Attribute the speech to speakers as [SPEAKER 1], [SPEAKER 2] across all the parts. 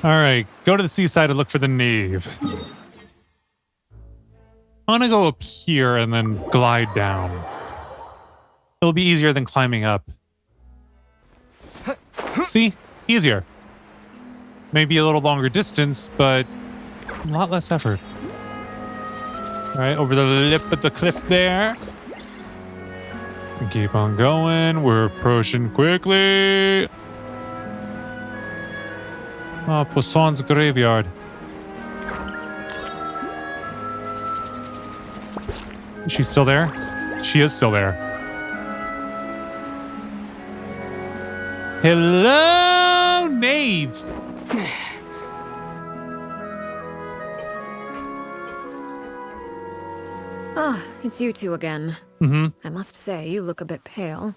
[SPEAKER 1] Alright, go to the seaside and look for the Knave. I want to go up here and then glide down. It'll be easier than climbing up. See? Easier. Maybe a little longer distance, but a lot less effort. Alright, over the lip of the cliff there. And keep on going. We're approaching quickly. Oh, Poisson's graveyard. Is she still there? She is still there. Hello, Knave!
[SPEAKER 2] Ah, it's you two again.
[SPEAKER 1] Mm-hmm.
[SPEAKER 2] I must say, you look a bit pale.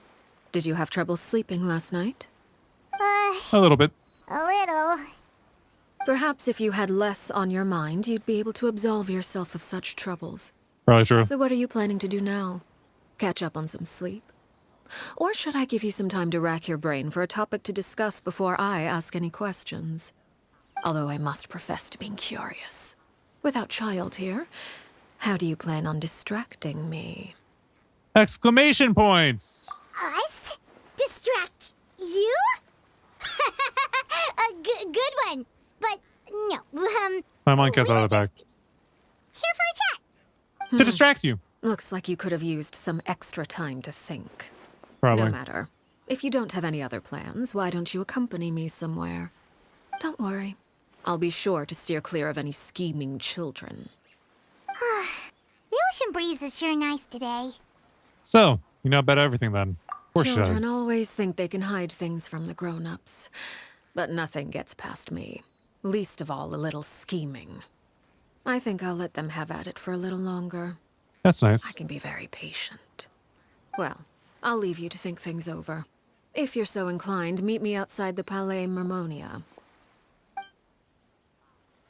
[SPEAKER 2] Did you have trouble sleeping last night?
[SPEAKER 1] A little bit.
[SPEAKER 3] A little.
[SPEAKER 2] Perhaps if you had less on your mind, you'd be able to absolve yourself of such troubles.
[SPEAKER 1] Probably true.
[SPEAKER 2] So what are you planning to do now? Catch up on some sleep? Or should I give you some time to rack your brain for a topic to discuss before I ask any questions? Although I must profess to being curious. Without child here, how do you plan on distracting me?
[SPEAKER 1] Exclamation points!
[SPEAKER 3] Us? Distract you? A good one. But no,
[SPEAKER 1] My mind gets out of the back.
[SPEAKER 3] here for a chat.
[SPEAKER 1] To distract you.
[SPEAKER 2] Looks like you could have used some extra time to think.
[SPEAKER 1] Probably.
[SPEAKER 2] No matter. If you don't have any other plans, why don't you accompany me somewhere? Don't worry. I'll be sure to steer clear of any scheming children.
[SPEAKER 3] The ocean breeze is sure nice today.
[SPEAKER 1] So, you know about everything then. Of course she
[SPEAKER 2] Children
[SPEAKER 1] does.
[SPEAKER 2] always think they can hide things from the grown-ups. But nothing gets past me. Least of all a little scheming. I think I'll let them have at it for a little longer.
[SPEAKER 1] That's
[SPEAKER 2] I
[SPEAKER 1] nice.
[SPEAKER 2] can be very patient. Well, I'll leave you to think things over. If you're so inclined, meet me outside the Palais Mermonia.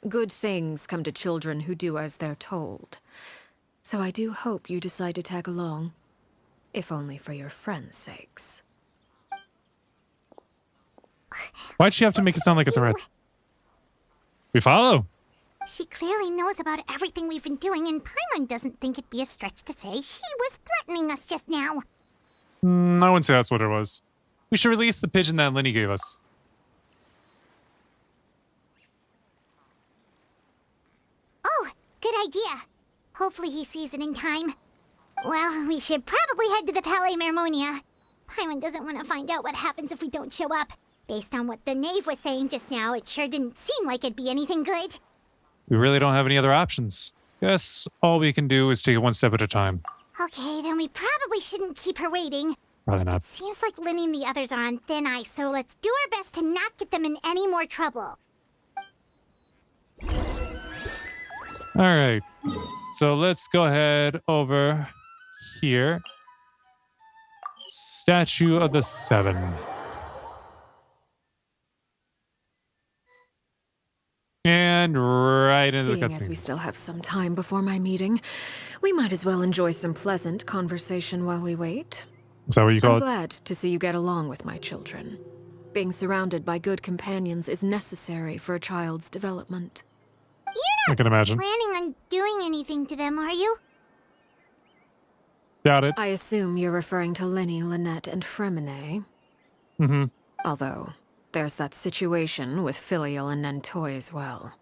[SPEAKER 2] Good things come to children who do as they're told. So I do hope you decide to tag along. If only for your friends' sakes.
[SPEAKER 1] Why'd she have to make it sound like a threat? We follow.
[SPEAKER 3] She clearly knows about everything we've been doing, and Paimon doesn't think it'd be a stretch to say she was threatening us just now.
[SPEAKER 1] I wouldn't say that's what it was. We should release the pigeon that Lenny gave us.
[SPEAKER 3] Oh, good idea. Hopefully he sees it in time. Well, we should probably head to the Palais Mermonia. Paimon doesn't want to find out what happens if we don't show up. Based on what the Knave was saying just now, it sure didn't seem like it'd be anything good.
[SPEAKER 1] We really don't have any other options. Guess all we can do is take it one step at a time.
[SPEAKER 3] Okay, then we probably shouldn't keep her waiting.
[SPEAKER 1] Rather not.
[SPEAKER 3] Seems like Linny and the others are on thin ice, so let's do our best to not get them in any more trouble.
[SPEAKER 1] Alright. So let's go ahead over here. Statue of the Seven. And right into the
[SPEAKER 2] Seeing as we
[SPEAKER 1] cutscene.
[SPEAKER 2] still have some time before my meeting, we might as well enjoy some pleasant conversation while we wait.
[SPEAKER 1] Is that what you call
[SPEAKER 2] I'm
[SPEAKER 1] it?
[SPEAKER 2] glad to see you get along with my children. Being surrounded by good companions is necessary for a child's development.
[SPEAKER 1] I can imagine.
[SPEAKER 3] Planning on doing anything to them, are you?
[SPEAKER 1] Doubt it.
[SPEAKER 2] I assume you're referring to Lenny, Lynette, and Fremine.
[SPEAKER 1] Mm-hmm.
[SPEAKER 2] Although, there's that situation with Filial and Nentoy as well.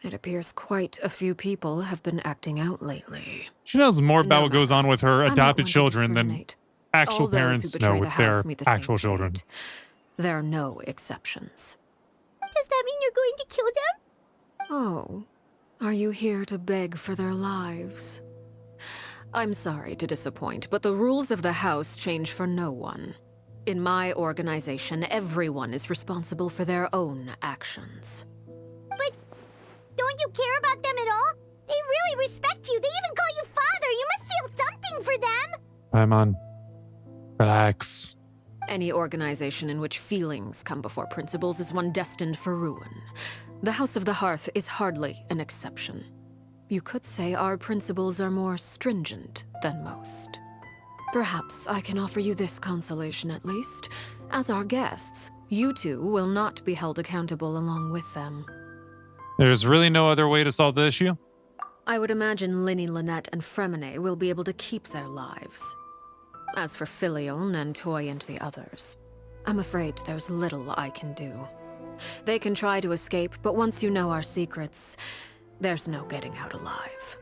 [SPEAKER 2] It appears quite a few people have been acting out lately.
[SPEAKER 1] She knows more about
[SPEAKER 2] No
[SPEAKER 1] what goes on with her
[SPEAKER 2] I'm not
[SPEAKER 1] adopted
[SPEAKER 2] one to
[SPEAKER 1] children than
[SPEAKER 2] discriminate.
[SPEAKER 1] actual
[SPEAKER 2] All those who
[SPEAKER 1] parents
[SPEAKER 2] betray
[SPEAKER 1] know
[SPEAKER 2] the
[SPEAKER 1] with their
[SPEAKER 2] house meet the same
[SPEAKER 1] actual children.
[SPEAKER 2] fate. There are no exceptions.
[SPEAKER 3] Does that mean you're going to kill them?
[SPEAKER 2] Oh, are you here to beg for their lives? I'm sorry to disappoint, but the rules of the house change for no one. In my organization, everyone is responsible for their own actions.
[SPEAKER 3] But don't you care about them at all? They really respect you. They even call you father. You must feel something for them.
[SPEAKER 1] Paimon, relax.
[SPEAKER 2] Any organization in which feelings come before principles is one destined for ruin. The House of the Hearth is hardly an exception. You could say our principles are more stringent than most. Perhaps I can offer you this consolation at least. As our guests, You two will not be held accountable along with them.
[SPEAKER 1] There's really no other way to solve the issue?
[SPEAKER 2] I would imagine Linny, Lynette, and Fremine will be able to keep their lives. As for Filial, Nantoy, and the others, I'm afraid there's little I can do. They can try to escape, but once you know our secrets, there's no getting out alive.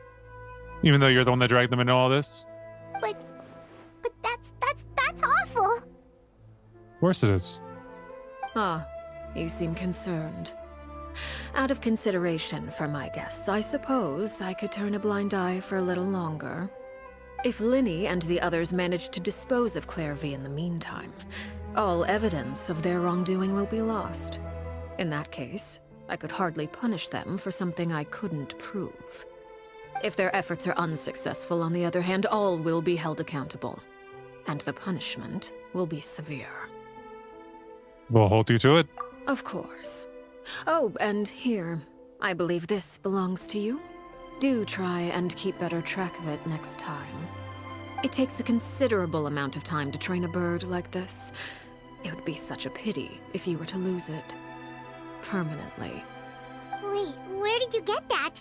[SPEAKER 1] Even though you're the one that dragged them into all this?
[SPEAKER 3] But that's awful.
[SPEAKER 1] Of course it is.
[SPEAKER 2] Ah, you seem concerned. Out of consideration for my guests, I suppose I could turn a blind eye for a little longer. If Linny and the others manage to dispose of Claire V in the meantime, all evidence of their wrongdoing will be lost. In that case, I could hardly punish them for something I couldn't prove. If their efforts are unsuccessful, on the other hand, all will be held accountable. And the punishment will be severe.
[SPEAKER 1] We'll hold you to it.
[SPEAKER 2] Of course. Oh, and here, I believe this belongs to you. Do try and keep better track of it next time. It takes a considerable amount of time to train a bird like this. It would be such a pity if you were to lose it. Permanently.
[SPEAKER 3] Wait, where did you get that?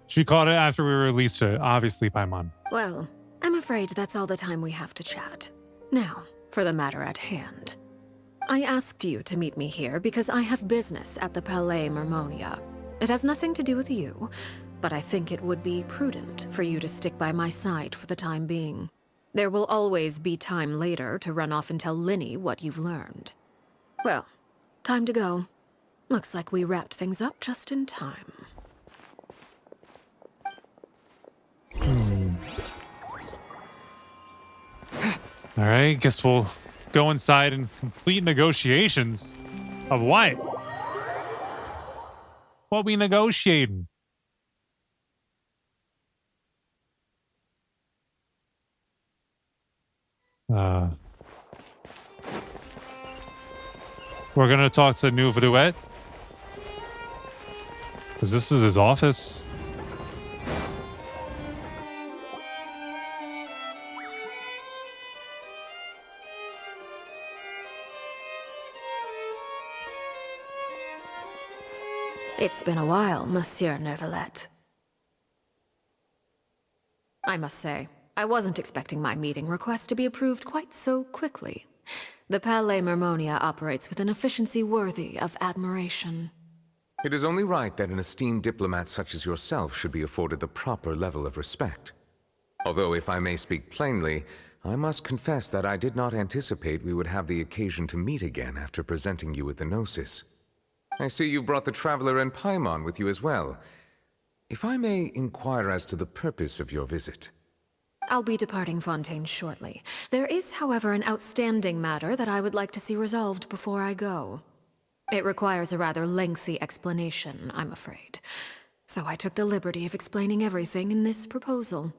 [SPEAKER 1] She caught it after we released it, obviously, Paimon.
[SPEAKER 2] Well, I'm afraid that's all the time we have to chat. Now, for the matter at hand. I asked you to meet me here because I have business at the Palais Mermonia. It has nothing to do with you, but I think it would be prudent for you to stick by my side for the time being. There will always be time later to run off and tell Linny what you've learned. Well, time to go. Looks like we wrapped things up just in time.
[SPEAKER 1] All right, guess we'll go inside and complete negotiations. Of what? What we negotiating? We're gonna talk to New Duet. Because this is his office.
[SPEAKER 2] It's been a while, Monsieur Neuvillette. I must say, I wasn't expecting my meeting request to be approved quite so quickly. The Palais Mermonia operates with an efficiency worthy of admiration.
[SPEAKER 4] It is only right that an esteemed diplomat such as yourself should be afforded the proper level of respect. Although, if I may speak plainly, I must confess that I did not anticipate we would have the occasion to meet again after presenting you with the Gnosis. I see you brought the Traveler and Paimon with you as well. If I may inquire as to the purpose of your visit.
[SPEAKER 2] I'll be departing Fontaine shortly. There is, however, an outstanding matter that I would like to see resolved before I go. It requires a rather lengthy explanation, I'm afraid. So I took the liberty of explaining everything in this proposal.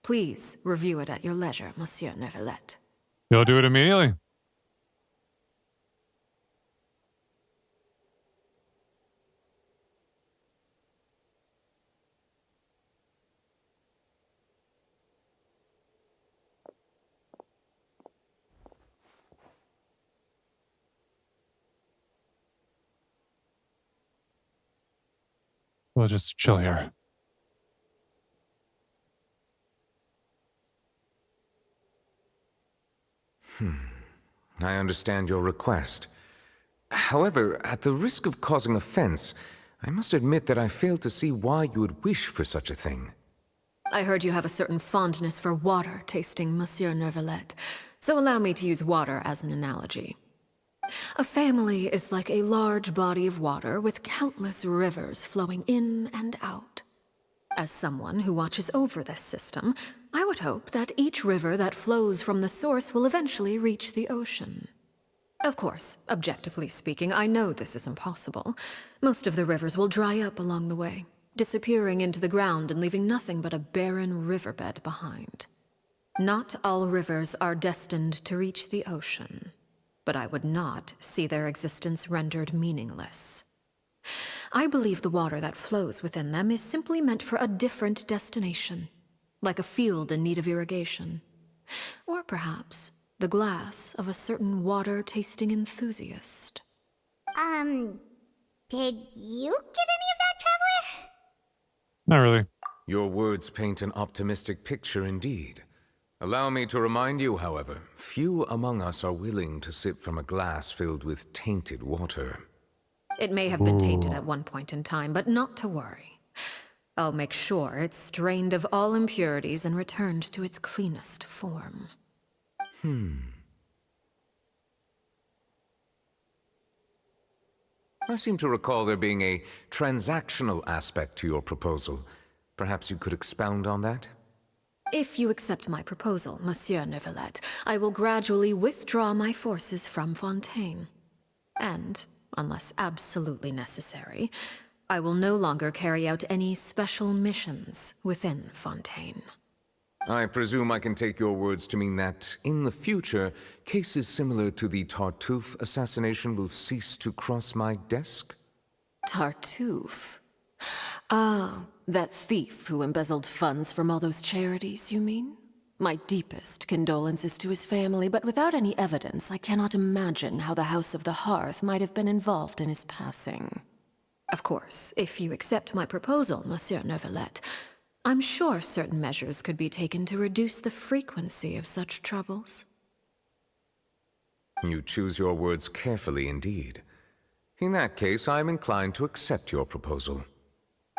[SPEAKER 2] Please review it at your leisure, Monsieur Neuvillette.
[SPEAKER 1] You'll do it immediately. We'll just chill here.
[SPEAKER 4] I understand your request. However, at the risk of causing offense, I must admit that I fail to see why you would wish for such a thing.
[SPEAKER 2] I heard you have a certain fondness for water tasting, Monsieur Neuvillette, so allow me to use water as an analogy. A family is like a large body of water with countless rivers flowing in and out. As someone who watches over this system, I would hope that each river that flows from the source will eventually reach the ocean. Of course, objectively speaking, I know this is impossible. Most of the rivers will dry up along the way, disappearing into the ground and leaving nothing but a barren riverbed behind. Not all rivers are destined to reach the ocean, but I would not see their existence rendered meaningless. I believe the water that flows within them is simply meant for a different destination, like a field in need of irrigation. Or perhaps the glass of a certain water-tasting enthusiast.
[SPEAKER 3] Did you get any of that, Traveler?
[SPEAKER 1] Not really.
[SPEAKER 4] Your words paint an optimistic picture indeed. Allow me to remind you, however, few among us are willing to sip from a glass filled with tainted water.
[SPEAKER 2] It may have been tainted at one point in time, but not to worry. I'll make sure it's strained of all impurities and returned to its cleanest form.
[SPEAKER 4] I seem to recall there being a transactional aspect to your proposal. Perhaps you could expound on that?
[SPEAKER 2] If you accept my proposal, Monsieur Neuvillette, I will gradually withdraw my forces from Fontaine. And, unless absolutely necessary, I will no longer carry out any special missions within Fontaine.
[SPEAKER 4] I presume I can take your words to mean that, in the future, cases similar to the Tartuffe assassination will cease to cross my desk?
[SPEAKER 2] Tartuffe? Ah, that thief who embezzled funds from all those charities, you mean? My deepest condolences to his family, but without any evidence, I cannot imagine how the House of the Hearth might have been involved in his passing. Of course, if you accept my proposal, Monsieur Neuvillette, I'm sure certain measures could be taken to reduce the frequency of such troubles.
[SPEAKER 4] You choose your words carefully indeed. In that case, I am inclined to accept your proposal.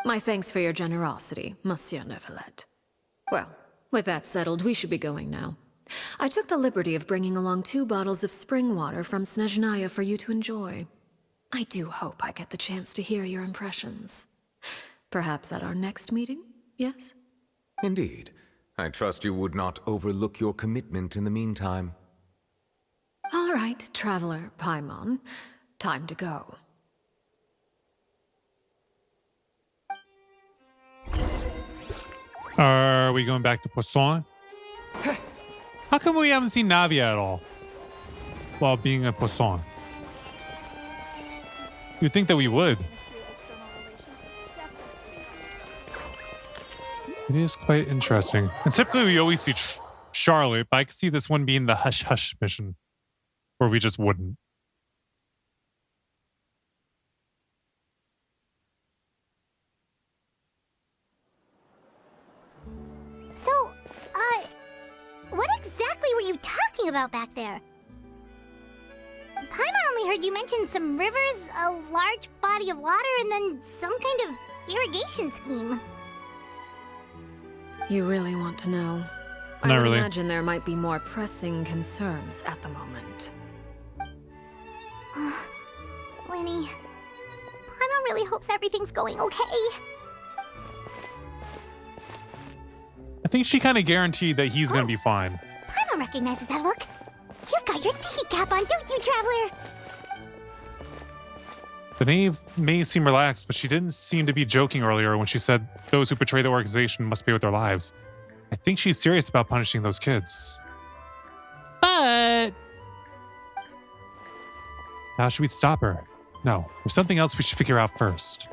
[SPEAKER 2] My thanks for your generosity, Monsieur Neuvillette. Well, with that settled, we should be going now. I took the liberty of bringing along 2 bottles of spring water from Snezhnaya for you to enjoy. I do hope I get the chance to hear your impressions. Perhaps at our next meeting, yes?
[SPEAKER 4] Indeed. I trust you would not overlook your commitment in the meantime.
[SPEAKER 2] All right, Traveler Paimon. Time to go.
[SPEAKER 1] Are we going back to Poisson? How come we haven't seen Navia at all while being a Poisson? You'd think that we would. It is quite interesting. And typically we always see Charlotte, but I could see this one being the hush-hush mission, where we just wouldn't.
[SPEAKER 3] So, what exactly were you talking about back there? Paimon only heard you mention some rivers, a large body of water, and then some kind of irrigation scheme.
[SPEAKER 2] You really want to know? I
[SPEAKER 1] Not
[SPEAKER 2] would
[SPEAKER 1] really.
[SPEAKER 2] imagine there might be more pressing concerns at the moment.
[SPEAKER 3] Winnie, Paimon really hopes everything's going okay.
[SPEAKER 1] I think she kind of guaranteed that he's going to be fine.
[SPEAKER 3] Paimon recognizes that look. You've got your thinking cap on, don't you, Traveler?
[SPEAKER 1] The knave may seem relaxed, but she didn't seem to be joking earlier when she said those who betray the organization must pay with their lives. I think she's serious about punishing those kids. But how should we stop her? No, there's something else we should figure out first.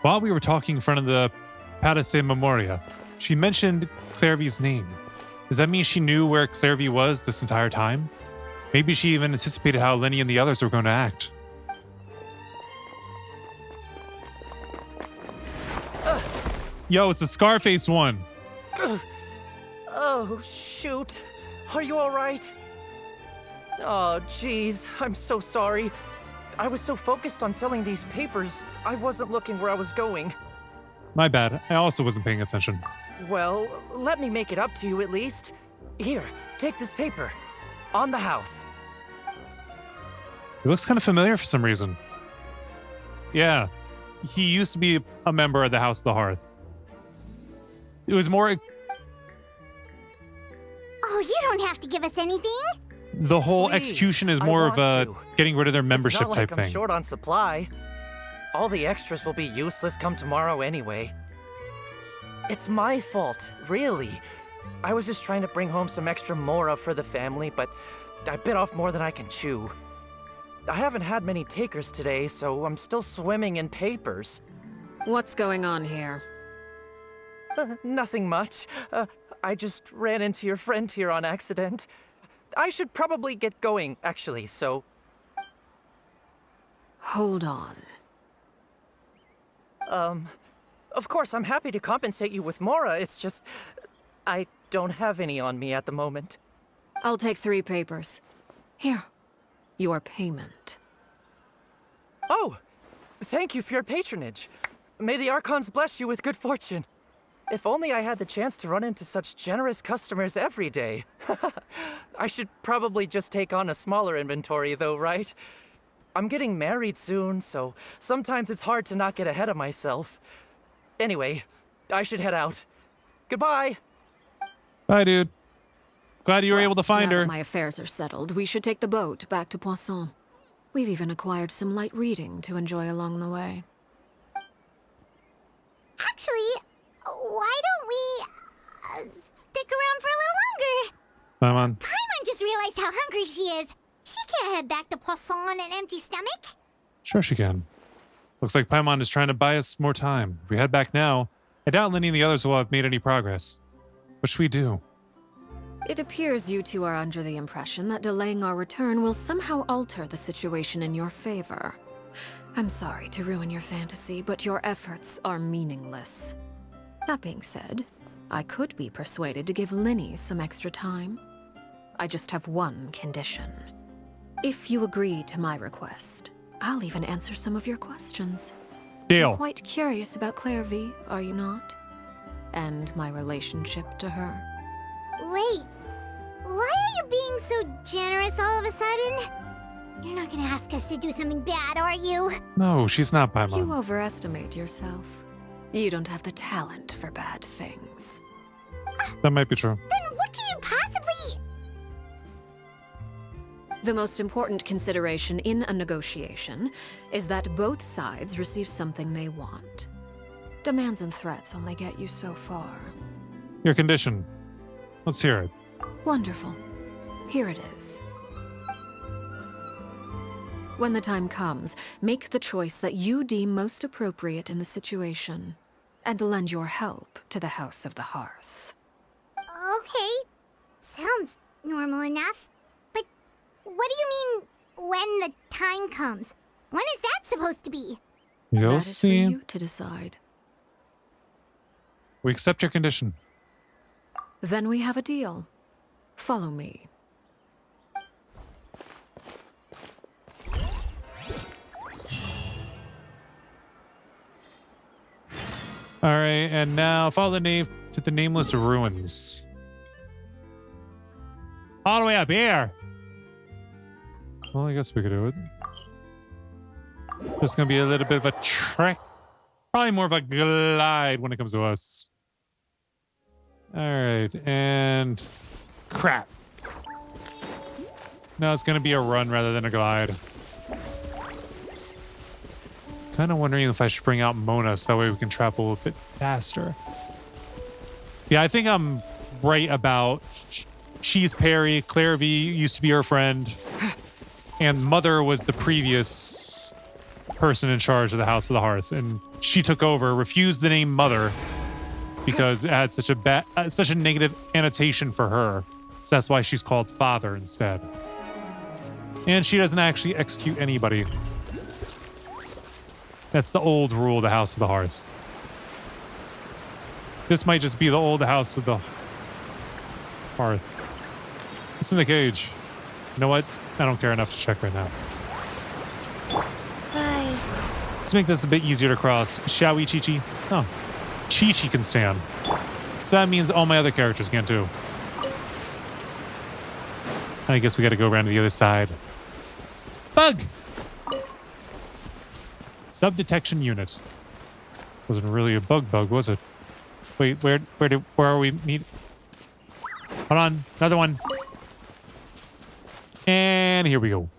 [SPEAKER 1] While we were talking in front of the Palace Memoria, she mentioned Clairvy's name. Does that mean she knew where Clairvy was this entire time? Maybe she even anticipated how Lenny and the others were going to act. Yo, it's the Scarface one.
[SPEAKER 5] Oh, shoot. Are you alright? Oh, jeez. I'm so sorry. I was so focused on selling these papers, I wasn't looking where I was going.
[SPEAKER 1] My bad. I also wasn't paying attention.
[SPEAKER 5] Well, let me make it up to you at least. Here, take this paper. On the house.
[SPEAKER 1] He looks kind of familiar for some reason. Yeah, he used to be a member of the House of the Hearth. It was more
[SPEAKER 3] Oh, you don't have to give us anything.
[SPEAKER 1] the whole
[SPEAKER 5] Please,
[SPEAKER 1] execution is
[SPEAKER 5] I
[SPEAKER 1] more of
[SPEAKER 5] want
[SPEAKER 1] a
[SPEAKER 5] to.
[SPEAKER 1] getting rid of their membership
[SPEAKER 5] It's not like
[SPEAKER 1] type
[SPEAKER 5] I'm
[SPEAKER 1] thing.
[SPEAKER 5] short on supply. All the extras will be useless come tomorrow anyway. It's my fault, really. I was just trying to bring home some extra mora for the family, but I bit off more than I can chew. I haven't had many takers today, so I'm still swimming in papers.
[SPEAKER 2] What's going on here?
[SPEAKER 5] Nothing much. I just ran into your friend here on accident. I should probably get going, actually, so...
[SPEAKER 2] Hold on.
[SPEAKER 5] Of course, I'm happy to compensate you with Mora, it's just... I don't have any on me at the moment.
[SPEAKER 2] I'll take 3 papers. Here. Your payment.
[SPEAKER 5] Oh! Thank you for your patronage. May the Archons bless you with good fortune. If only I had the chance to run into such generous customers every day. I should probably just take on a smaller inventory though, right? I'm getting married soon, so sometimes it's hard to not get ahead of myself. Anyway, I should head out. Goodbye!
[SPEAKER 1] Bye, dude. Glad you were able to find
[SPEAKER 2] now
[SPEAKER 1] her.
[SPEAKER 2] that my affairs are settled, we should take the boat back to Poisson. We've even acquired some light reading to enjoy along the way.
[SPEAKER 3] Actually, why don't we stick around for a little longer?
[SPEAKER 1] Come on.
[SPEAKER 3] Paimon just realized how hungry she is. She can't head back to Poisson on an empty stomach.
[SPEAKER 1] Sure she can. Looks like Paimon is trying to buy us more time. If we head back now, I doubt Lenny and the others will have made any progress. What should we do?
[SPEAKER 2] It appears you two are under the impression that delaying our return will somehow alter the situation in your favor. I'm sorry to ruin your fantasy, but your efforts are meaningless. That being said, I could be persuaded to give Lenny some extra time. I just have one condition. If you agree to my request, I'll even answer some of your questions.
[SPEAKER 1] Deal.
[SPEAKER 2] You're quite curious about Clairvy, are you not? And my relationship to her.
[SPEAKER 3] Wait, why are you being so generous all of a sudden? You're not gonna ask us to do something bad, are you?
[SPEAKER 1] No, she's not Paimon.
[SPEAKER 2] You overestimate yourself. You don't have the talent for bad things.
[SPEAKER 1] That might be true.
[SPEAKER 3] Then what can you possibly...
[SPEAKER 2] The most important consideration in a negotiation is that both sides receive something they want. Demands and threats only get you so far.
[SPEAKER 1] Your condition. Let's hear it.
[SPEAKER 2] Wonderful. Here it is. When the time comes, make the choice that you deem most appropriate in the situation, and lend your help to the House of the Hearth.
[SPEAKER 3] Okay, sounds normal enough. But what do you mean, when the time comes? When is that supposed to be?
[SPEAKER 1] You'll
[SPEAKER 2] That is for
[SPEAKER 1] see.
[SPEAKER 2] you to decide.
[SPEAKER 1] We accept your condition.
[SPEAKER 2] Then we have a deal. Follow me.
[SPEAKER 1] All right, and now follow the name to the nameless ruins. All the way up here. Well, I guess we could do it. Just gonna be a little bit of a trek. Probably more of a glide when it comes to us. All right, and crap. No, it's gonna be a run rather than a glide. Kind of wondering if I should bring out Mona so that way we can travel a bit faster. Yeah, I think I'm right about she's Perry. Clairvy used to be her friend. And Mother was the previous person in charge of the House of the Hearth. And she took over, refused the name Mother because it had such a negative annotation for her. So that's why she's called Father instead. And she doesn't actually execute anybody. That's the old rule of the House of the Hearth. This might just be the old House of the Hearth. What's in the cage? You know what? I don't care enough to check right now.
[SPEAKER 3] Nice.
[SPEAKER 1] Let's make this a bit easier to cross. Shall we, Chi-Chi? Oh. Chi-Chi can stand. So that means all my other characters can too. I guess we gotta go around to the other side. Bug! Sub-detection unit. Wasn't really a bug, was it? Wait, where are we meet? Hold on, another one. And here we go.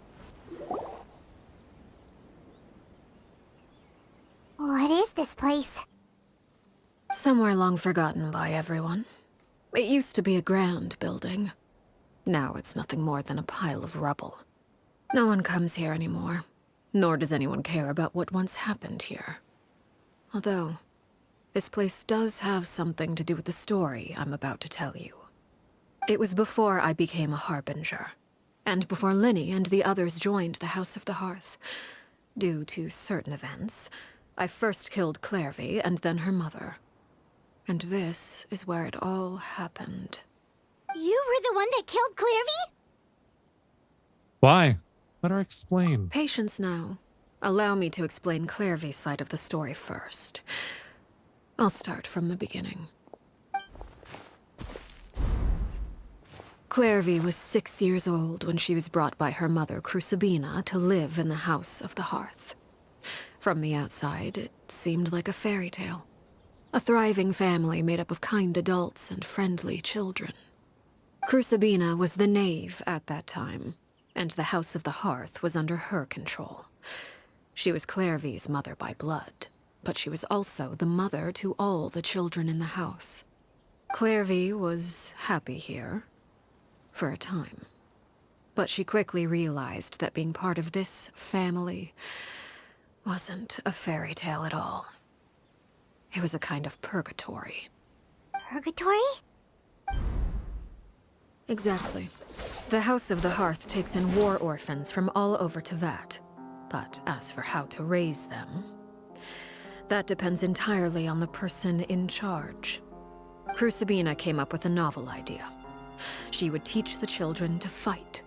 [SPEAKER 3] What is this place?
[SPEAKER 2] Somewhere long forgotten by everyone. It used to be a grand building. Now it's nothing more than a pile of rubble. No one comes here anymore, nor does anyone care about what once happened here. Although, this place does have something to do with the story I'm about to tell you. It was before I became a harbinger, and before Linny and the others joined the House of the Hearth. Due to certain events, I first killed Clairvy and then her mother. And this is where it all happened.
[SPEAKER 3] You were the one that killed Clairvy?
[SPEAKER 1] Why? Let her explain.
[SPEAKER 2] Patience now. Allow me to explain Clairvy's side of the story first. I'll start from the beginning. Clairvy was 6 years old when she was brought by her mother, Crucibina, to live in the House of the Hearth. From the outside, it seemed like a fairy tale. A thriving family made up of kind adults and friendly children. Crucibina was the knave at that time, and the House of the Hearth was under her control. She was Clairvy's mother by blood, but she was also the mother to all the children in the house. Clairvy was happy here, for a time. But she quickly realized that being part of this family wasn't a fairy tale at all. It was a kind of purgatory.
[SPEAKER 3] Purgatory?
[SPEAKER 2] Exactly. The House of the Hearth takes in war orphans from all over Tevat. But as for how to raise them, that depends entirely on the person in charge. Crucibina came up with a novel idea. She would teach the children to fight,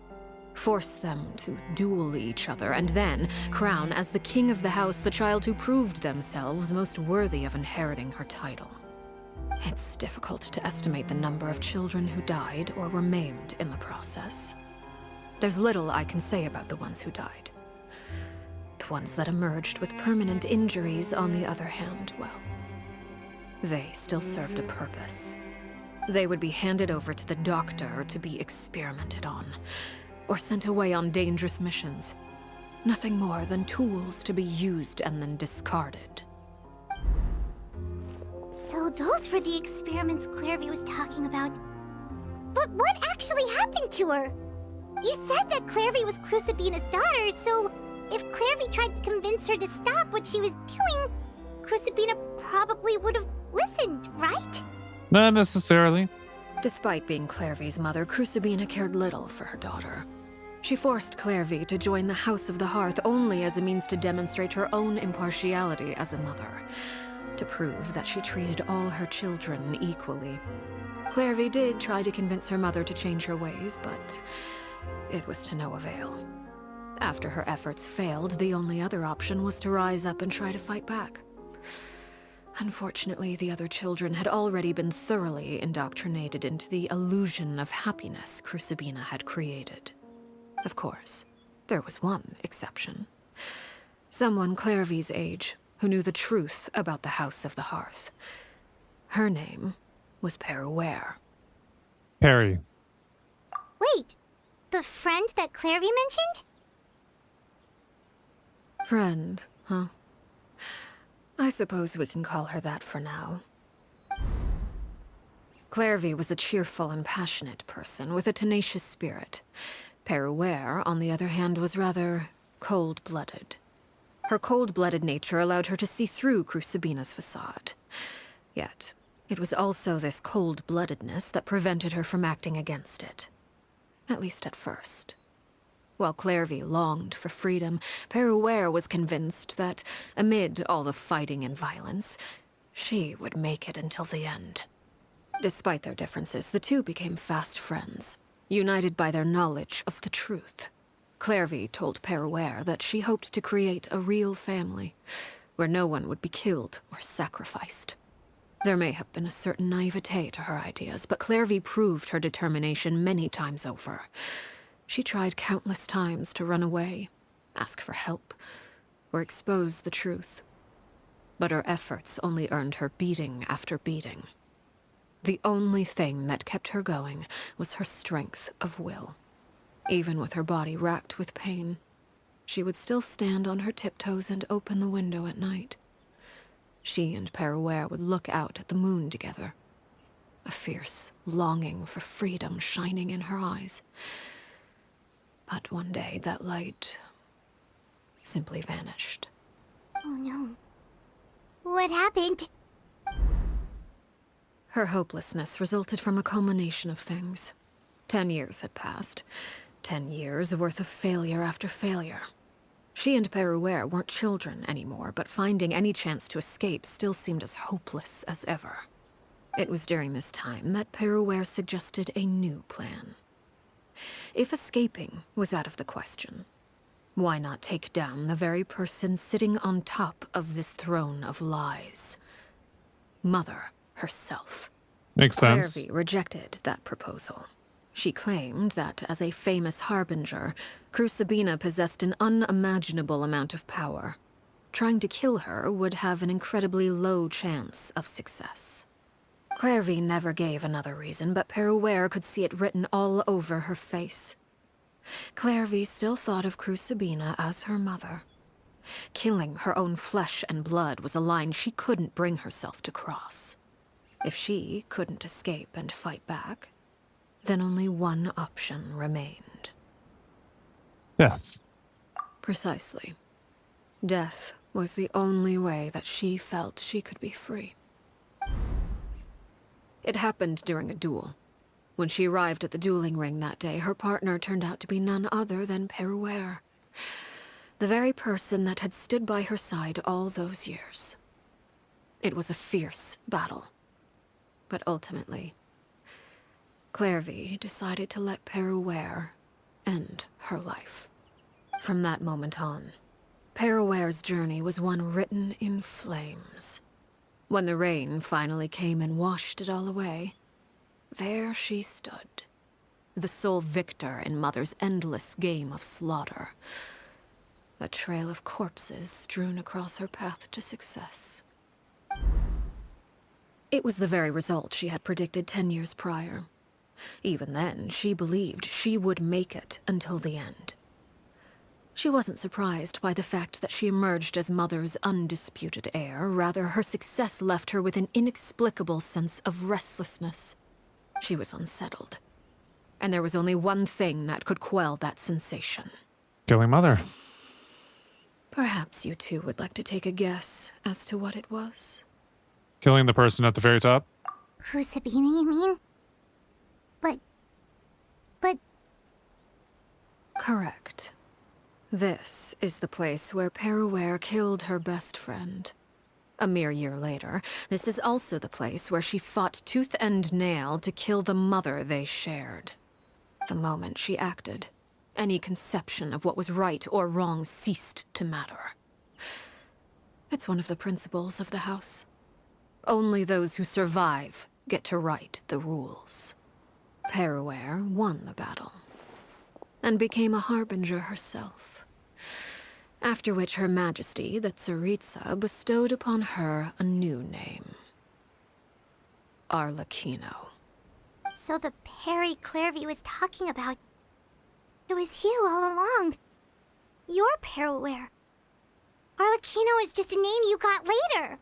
[SPEAKER 2] force them to duel each other, and then crown as the king of the house the child who proved themselves most worthy of inheriting her title. It's difficult to estimate the number of children who died or were maimed in the process. There's little I can say about the ones who died. The ones that emerged with permanent injuries, on the other hand, well, they still served a purpose. They would be handed over to the doctor to be experimented on, or sent away on dangerous missions. Nothing more than tools to be used and then discarded.
[SPEAKER 3] So those were the experiments Clairvy was talking about. But what actually happened to her? You said that Clairvy was Crucibina's daughter, so if Clairvy tried to convince her to stop what she was doing, Crucibina probably would have listened, right?
[SPEAKER 1] Not necessarily.
[SPEAKER 2] Despite being Clairvy's mother, Crucibina cared little for her daughter. She forced Clairvy to join the House of the Hearth only as a means to demonstrate her own impartiality as a mother, to prove that she treated all her children equally. Clairvy did try to convince her mother to change her ways, but it was to no avail. After her efforts failed, the only other option was to rise up and try to fight back. Unfortunately, the other children had already been thoroughly indoctrinated into the illusion of happiness Crucibina had created. Of course, there was one exception. Someone Clairvy's age who knew the truth about the House of the Hearth. Her name was Peruere.
[SPEAKER 1] Perry.
[SPEAKER 3] Wait, the friend that Clairvy mentioned?
[SPEAKER 2] Friend, huh? I suppose we can call her that for now. Clairvy was a cheerful and passionate person with a tenacious spirit. Peruere, on the other hand, was rather cold-blooded. Her cold-blooded nature allowed her to see through Crucibina's facade. Yet, it was also this cold-bloodedness that prevented her from acting against it. At least at first. While Clairvy longed for freedom, Peruere was convinced that, amid all the fighting and violence, she would make it until the end. Despite their differences, the two became fast friends, united by their knowledge of the truth. Clairvy told Peruere that she hoped to create a real family, where no one would be killed or sacrificed. There may have been a certain naivete to her ideas, but Clairvy proved her determination many times over. She tried countless times to run away, ask for help, or expose the truth. But her efforts only earned her beating after beating. The only thing that kept her going was her strength of will. Even with her body racked with pain, she would still stand on her tiptoes and open the window at night. She and Peruere would look out at the moon together, a fierce longing for freedom shining in her eyes. But one day, that light simply vanished.
[SPEAKER 3] Oh no. What happened?
[SPEAKER 2] Her hopelessness resulted from a culmination of things. 10 years had passed. 10 years worth of failure after failure. She and Peruere weren't children anymore, but finding any chance to escape still seemed as hopeless as ever. It was during this time that Peruere suggested a new plan. If escaping was out of the question, why not take down the very person sitting on top of this throne of lies? Mother herself.
[SPEAKER 1] Makes sense.
[SPEAKER 2] Clairvy rejected that proposal. She claimed that, as a famous harbinger, Crucibina possessed an unimaginable amount of power. Trying to kill her would have an incredibly low chance of success. Clairvy never gave another reason, but Peruere could see it written all over her face. Clairvy still thought of Crucibina as her mother. Killing her own flesh and blood was a line she couldn't bring herself to cross. If she couldn't escape and fight back, then only one option remained.
[SPEAKER 1] Death.
[SPEAKER 2] Precisely. Death was the only way that she felt she could be free. It happened during a duel. When she arrived at the dueling ring that day, her partner turned out to be none other than Peruere. The very person that had stood by her side all those years. It was a fierce battle. But ultimately, Clairvy decided to let Peruere end her life. From that moment on, Peruere's journey was one written in flames. When the rain finally came and washed it all away, there she stood, the sole victor in Mother's endless game of slaughter. A trail of corpses strewn across her path to success. It was the very result she had predicted 10 years prior. Even then, she believed she would make it until the end. She wasn't surprised by the fact that she emerged as Mother's undisputed heir. Rather, her success left her with an inexplicable sense of restlessness. She was unsettled. And there was only one thing that could quell that sensation.
[SPEAKER 1] Killing Mother.
[SPEAKER 2] Perhaps you two would like to take a guess as to what it was?
[SPEAKER 1] Killing the person at the very top.
[SPEAKER 3] Crucibina, you mean? But...
[SPEAKER 2] Correct. This is the place where Peruere killed her best friend. A mere year later, this is also the place where she fought tooth and nail to kill the mother they shared. The moment she acted, any conception of what was right or wrong ceased to matter. It's one of the principles of the house. Only those who survive get to write the rules. Peruere won the battle, and became a harbinger herself. After which Her Majesty, the Tsaritsa, bestowed upon her a new name. Arlecchino.
[SPEAKER 3] So the Perry Clairvy was talking about... It was you all along. You're Peruere. Arlecchino is just a name you got later.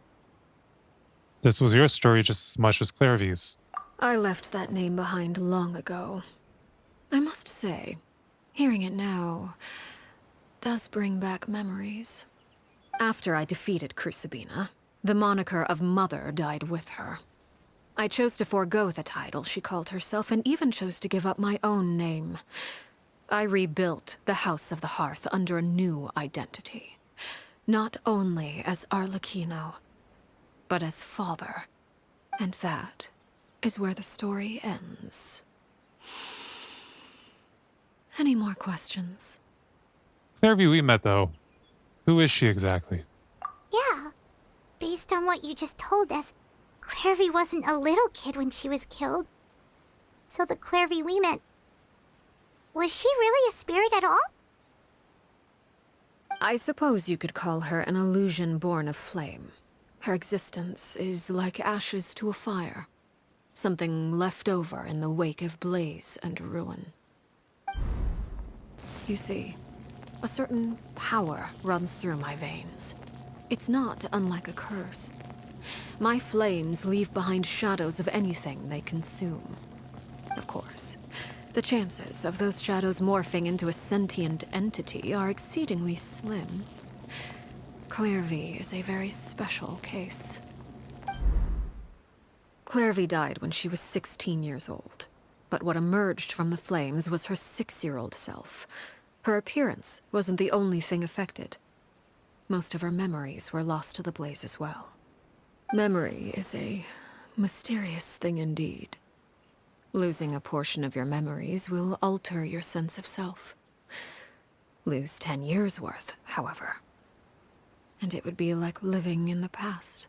[SPEAKER 1] This was your story just as much as Clairvy's.
[SPEAKER 2] I left that name behind long ago. I must say, hearing it now does bring back memories. After I defeated Crucibina, the moniker of Mother died with her. I chose to forego the title she called herself, and even chose to give up my own name. I rebuilt the House of the Hearth under a new identity. Not only as Arlecchino, but as father. And that is where the story ends. Any more questions?
[SPEAKER 1] Clairvy we met, though. Who is she exactly?
[SPEAKER 3] Yeah. Based on what you just told us, Clairvy wasn't a little kid when she was killed. So the Clairvy we met... Was she really a spirit at all?
[SPEAKER 2] I suppose you could call her an illusion born of flame. Her existence is like ashes to a fire. Something left over in the wake of blaze and ruin. You see, a certain power runs through my veins. It's not unlike a curse. My flames leave behind shadows of anything they consume. Of course, the chances of those shadows morphing into a sentient entity are exceedingly slim. Clairvy is a very special case. Clairvy died when she was 16 years old. But what emerged from the flames was her 6-year-old self. Her appearance wasn't the only thing affected. Most of her memories were lost to the blaze as well. Memory is a mysterious thing indeed. Losing a portion of your memories will alter your sense of self. Lose 10 years' worth, however, and it would be like living in the past.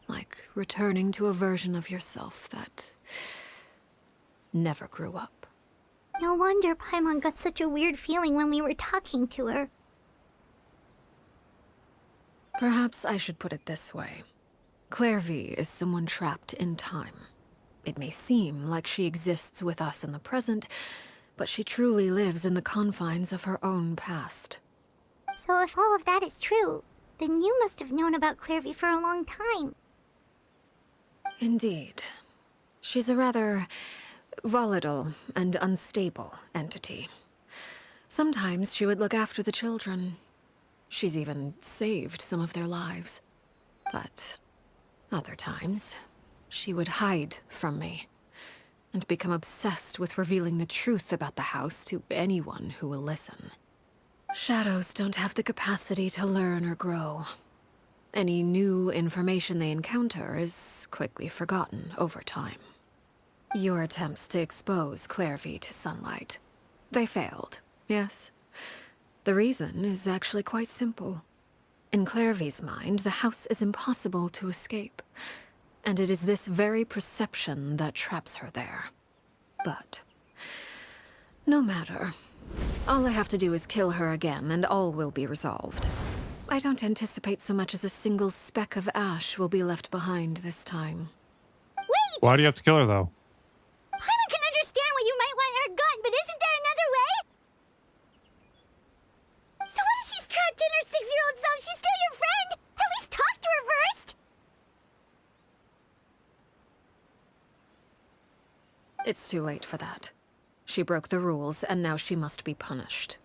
[SPEAKER 2] Like returning to a version of yourself that never grew up.
[SPEAKER 3] No wonder Paimon got such a weird feeling when we were talking to her.
[SPEAKER 2] Perhaps I should put it this way. Clairvy is someone trapped in time. It may seem like she exists with us in the present, but she truly lives in the confines of her own past.
[SPEAKER 3] So if all of that is true, then you must have known about Clairvy for a long time.
[SPEAKER 2] Indeed. She's a rather volatile and unstable entity. Sometimes she would look after the children. She's even saved some of their lives. But other times, she would hide from me and become obsessed with revealing the truth about the house to anyone who will listen. Shadows don't have the capacity to learn or grow. Any new information they encounter is quickly forgotten over time. Your attempts to expose Clairvy to sunlight. They failed, yes? The reason is actually quite simple. In Clairvy's mind, the house is impossible to escape. And it is this very perception that traps her there. But no matter. All I have to do is kill her again, and all will be resolved. I don't anticipate so much as a single speck of ash will be left behind this time.
[SPEAKER 3] Wait!
[SPEAKER 1] Why do you have to kill her, though?
[SPEAKER 3] Paimon can understand why you might want her gone, but isn't there another way? So what if she's trapped in her 6-year-old self? She's still your friend! At least talk to her first!
[SPEAKER 2] It's too late for that. She broke the rules, and now she must be punished.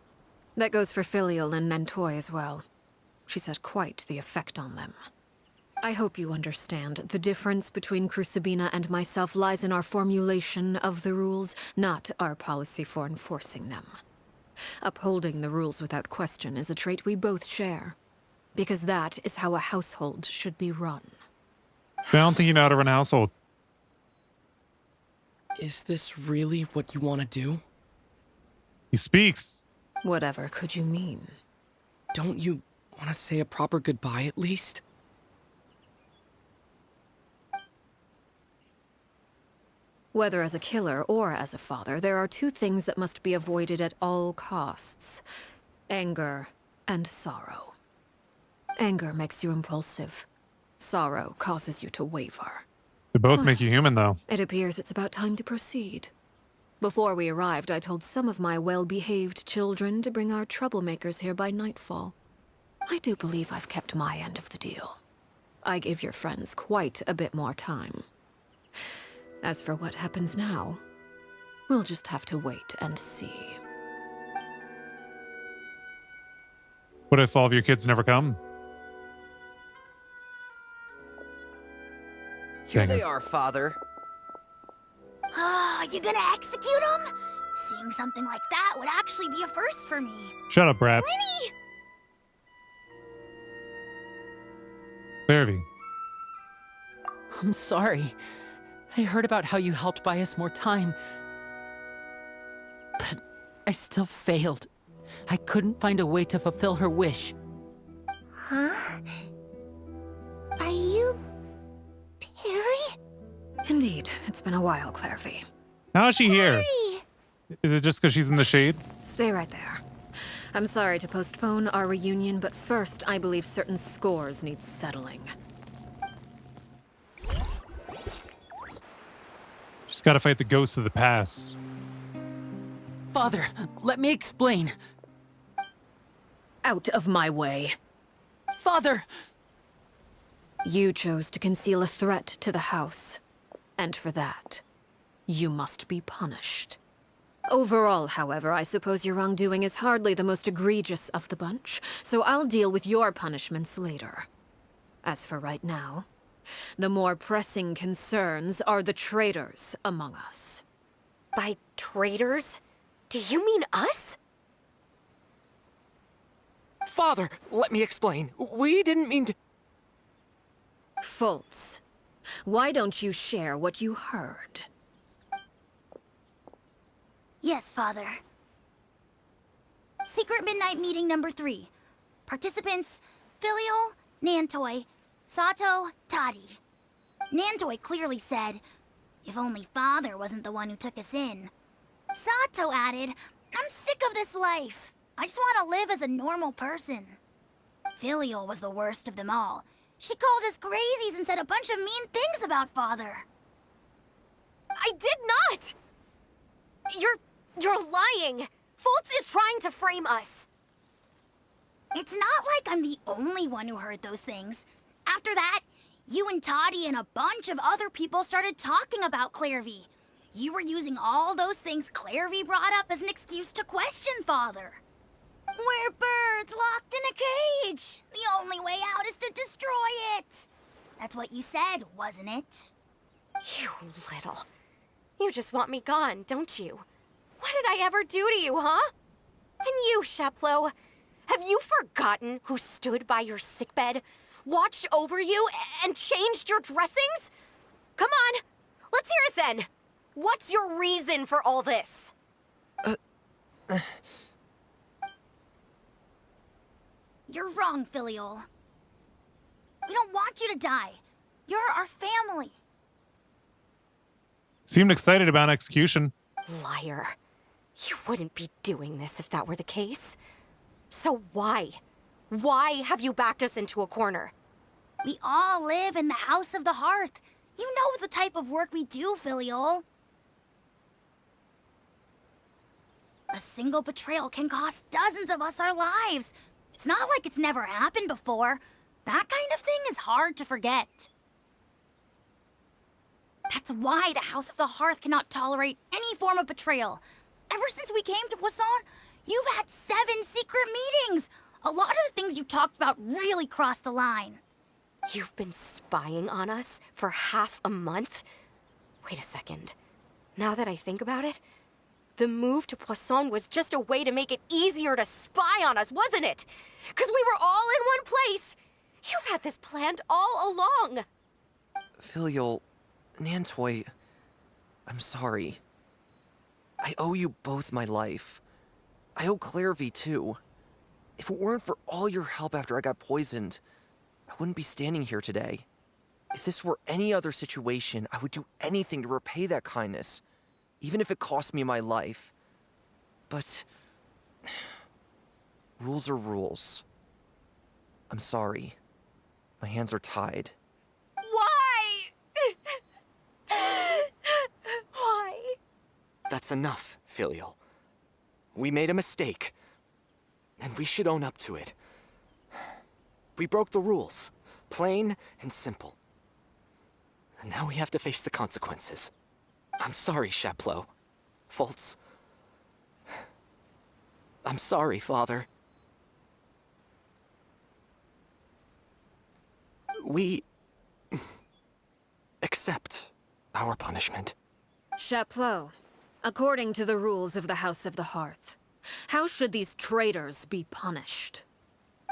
[SPEAKER 2] That goes for Filial and Nantoy as well. She's had quite the effect on them. I hope you understand. The difference between Crucibina and myself lies in our formulation of the rules, not our policy for enforcing them. Upholding the rules without question is a trait we both share, because that is how a household should be run.
[SPEAKER 1] I don't think you know how to run a household.
[SPEAKER 6] Is this really what you want to do?
[SPEAKER 1] He speaks.
[SPEAKER 2] Whatever could you mean?
[SPEAKER 6] Don't you want to say a proper goodbye at least?
[SPEAKER 2] Whether as a killer or as a father, there are two things that must be avoided at all costs. Anger and sorrow. Anger makes you impulsive. Sorrow causes you to waver.
[SPEAKER 1] They both make you human, though.
[SPEAKER 2] It appears it's about time to proceed. Before we arrived, I told some of my well-behaved children to bring our troublemakers here by nightfall. I do believe I've kept my end of the deal. I gave your friends quite a bit more time. As for what happens now, we'll just have to wait and see.
[SPEAKER 1] What if all of your kids never come?
[SPEAKER 5] Here
[SPEAKER 1] Dang it.
[SPEAKER 5] they are, Father.
[SPEAKER 3] Oh, you gonna execute him? Seeing something like that would actually be a first for me.
[SPEAKER 1] Shut up, Brad.
[SPEAKER 3] Winnie!
[SPEAKER 1] Clairvy.
[SPEAKER 7] I'm sorry. I heard about how you helped buy us more time. But I still failed. I couldn't find a way to fulfill her wish.
[SPEAKER 3] Huh? Are you... Perry?
[SPEAKER 2] Indeed, it's been a while, Clairvy.
[SPEAKER 1] How is she here?
[SPEAKER 3] Perry!
[SPEAKER 1] Is it just because she's in the shade?
[SPEAKER 2] Stay right there. I'm sorry to postpone our reunion, but first, I believe certain scores need settling.
[SPEAKER 1] She's got to fight the ghosts of the past.
[SPEAKER 7] Father, let me explain.
[SPEAKER 2] Out of my way.
[SPEAKER 7] Father!
[SPEAKER 2] You chose to conceal a threat to the house. And for that, you must be punished. Overall, however, I suppose your wrongdoing is hardly the most egregious of the bunch, so I'll deal with your punishments later. As for right now, the more pressing concerns are the traitors among us.
[SPEAKER 8] By traitors? Do you mean us?
[SPEAKER 6] Father, let me explain. We didn't mean to...
[SPEAKER 2] Fultz, why don't you share what you heard?
[SPEAKER 3] Yes, Father. Secret Midnight Meeting number 3. Participants, Filial, Nantoi, Sato, Toddy. Nantoi clearly said, if only Father wasn't the one who took us in. Sato added, I'm sick of this life. I just want to live as a normal person. Filial was the worst of them all. She called us crazies and said a bunch of mean things about Father.
[SPEAKER 8] I did not! You're lying! Fultz is trying to frame us.
[SPEAKER 3] It's not like I'm the only one who heard those things. After that, you and Toddy and a bunch of other people started talking about Clairvy. You were using all those things Clairvy brought up as an excuse to question Father. We're birds locked in a cage. The only way out is to destroy it. That's what you said, wasn't it?
[SPEAKER 8] You little. You just want me gone, don't you? What did I ever do to you, huh? And you, Sheplo, have you forgotten who stood by your sickbed, watched over you, and changed your dressings? Come on, let's hear it then. What's your reason for all this?
[SPEAKER 3] You're wrong, Filial. We don't want you to die. You're our family.
[SPEAKER 1] Seemed excited about execution.
[SPEAKER 8] Liar. You wouldn't be doing this if that were the case. So why? Why have you backed us into a corner?
[SPEAKER 3] We all live in the House of the Hearth. You know the type of work we do, Filial. A single betrayal can cost dozens of us our lives. It's not like it's never happened before. That kind of thing is hard to forget. That's why the House of the Hearth cannot tolerate any form of betrayal. Ever since we came to Poisson, you've had 7 secret meetings. A lot of the things you talked about really crossed the line.
[SPEAKER 8] You've been spying on us for half a month? Wait a second. Now that I think about it, the move to Poisson was just a way to make it easier to spy on us, wasn't it? Because we were all in one place. You've had this planned all along.
[SPEAKER 6] Filial, Nantoi, I'm sorry. I owe you both my life. I owe Clairvy too. If it weren't for all your help after I got poisoned, I wouldn't be standing here today. If this were any other situation, I would do anything to repay that kindness, even if it cost me my life. But rules are rules. I'm sorry. My hands are tied.
[SPEAKER 8] Why? Why?
[SPEAKER 9] That's enough, Filial. We made a mistake, and we should own up to it. We broke the rules, plain and simple. And now we have to face the consequences. I'm sorry, Chapleau. Fultz. I'm sorry, Father. We accept our punishment.
[SPEAKER 2] Chapleau, according to the rules of the House of the Hearth, how should these traitors be punished?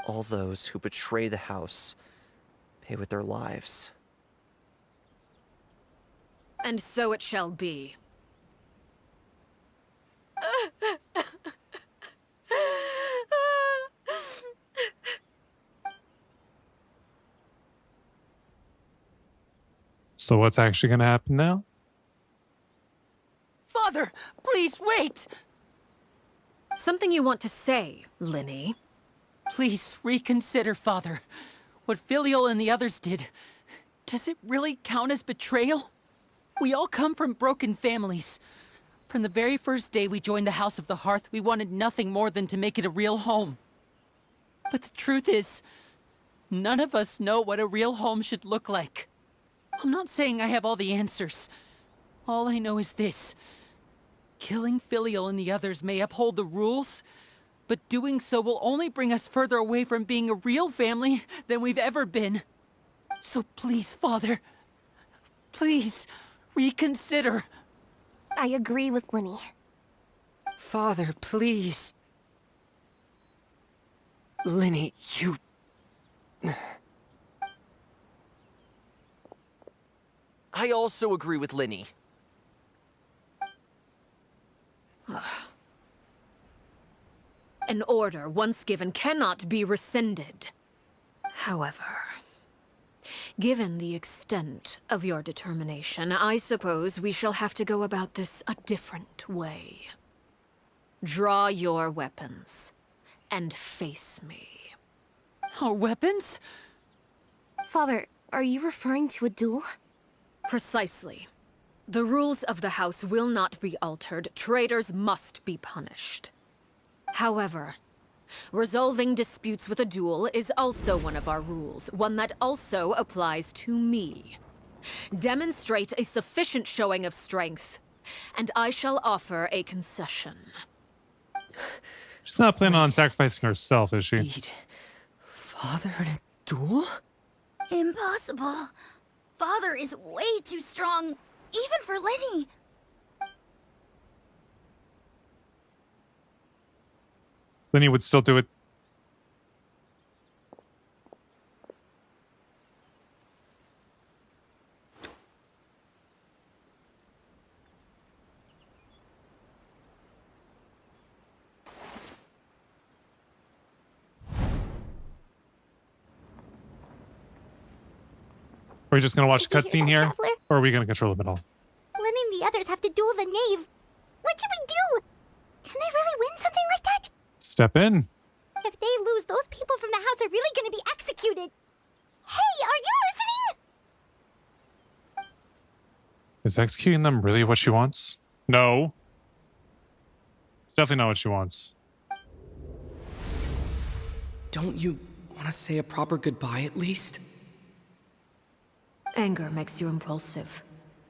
[SPEAKER 6] All those who betray the house pay with their lives.
[SPEAKER 2] And so it shall be.
[SPEAKER 1] So what's actually going to happen now?
[SPEAKER 7] Father, please wait!
[SPEAKER 2] Something you want to say, Linny?
[SPEAKER 7] Please reconsider, Father. What Filial and the others did, does it really count as betrayal? We all come from broken families. From the very first day we joined the House of the Hearth, we wanted nothing more than to make it a real home. But the truth is, none of us know what a real home should look like. I'm not saying I have all the answers. All I know is this. Killing Filial and the others may uphold the rules, but doing so will only bring us further away from being a real family than we've ever been. So please, Father, please reconsider.
[SPEAKER 8] I agree with Linny.
[SPEAKER 6] Father, please. Linny, you... I also agree with Linny.
[SPEAKER 2] An order once given cannot be rescinded. However, given the extent of your determination, I suppose we shall have to go about this a different way. Draw your weapons and face me.
[SPEAKER 7] Our weapons?
[SPEAKER 8] Father, are you referring to a duel?
[SPEAKER 2] Precisely. The rules of the house will not be altered. Traitors must be punished. However, resolving disputes with a duel is also one of our rules, one that also applies to me. Demonstrate a sufficient showing of strength, and I shall offer a concession.
[SPEAKER 1] She's not planning on sacrificing herself, is she?
[SPEAKER 7] Beat Father in a duel?
[SPEAKER 3] Impossible. Father is way too strong, even for Linny.
[SPEAKER 1] Linny would still do it. Are we just going to watch the cutscene here?
[SPEAKER 3] Traveler?
[SPEAKER 1] Or are we going to control them at all?
[SPEAKER 3] Linny and the others have to duel the knave. What should we do? Can they really win something like that?
[SPEAKER 1] Step in.
[SPEAKER 3] If they lose, those people from the house are really gonna be executed. Hey, are you listening?
[SPEAKER 1] Is executing them really what she wants? No. It's definitely not what she wants.
[SPEAKER 10] Don't you want to say a proper goodbye at least?
[SPEAKER 2] Anger makes you impulsive.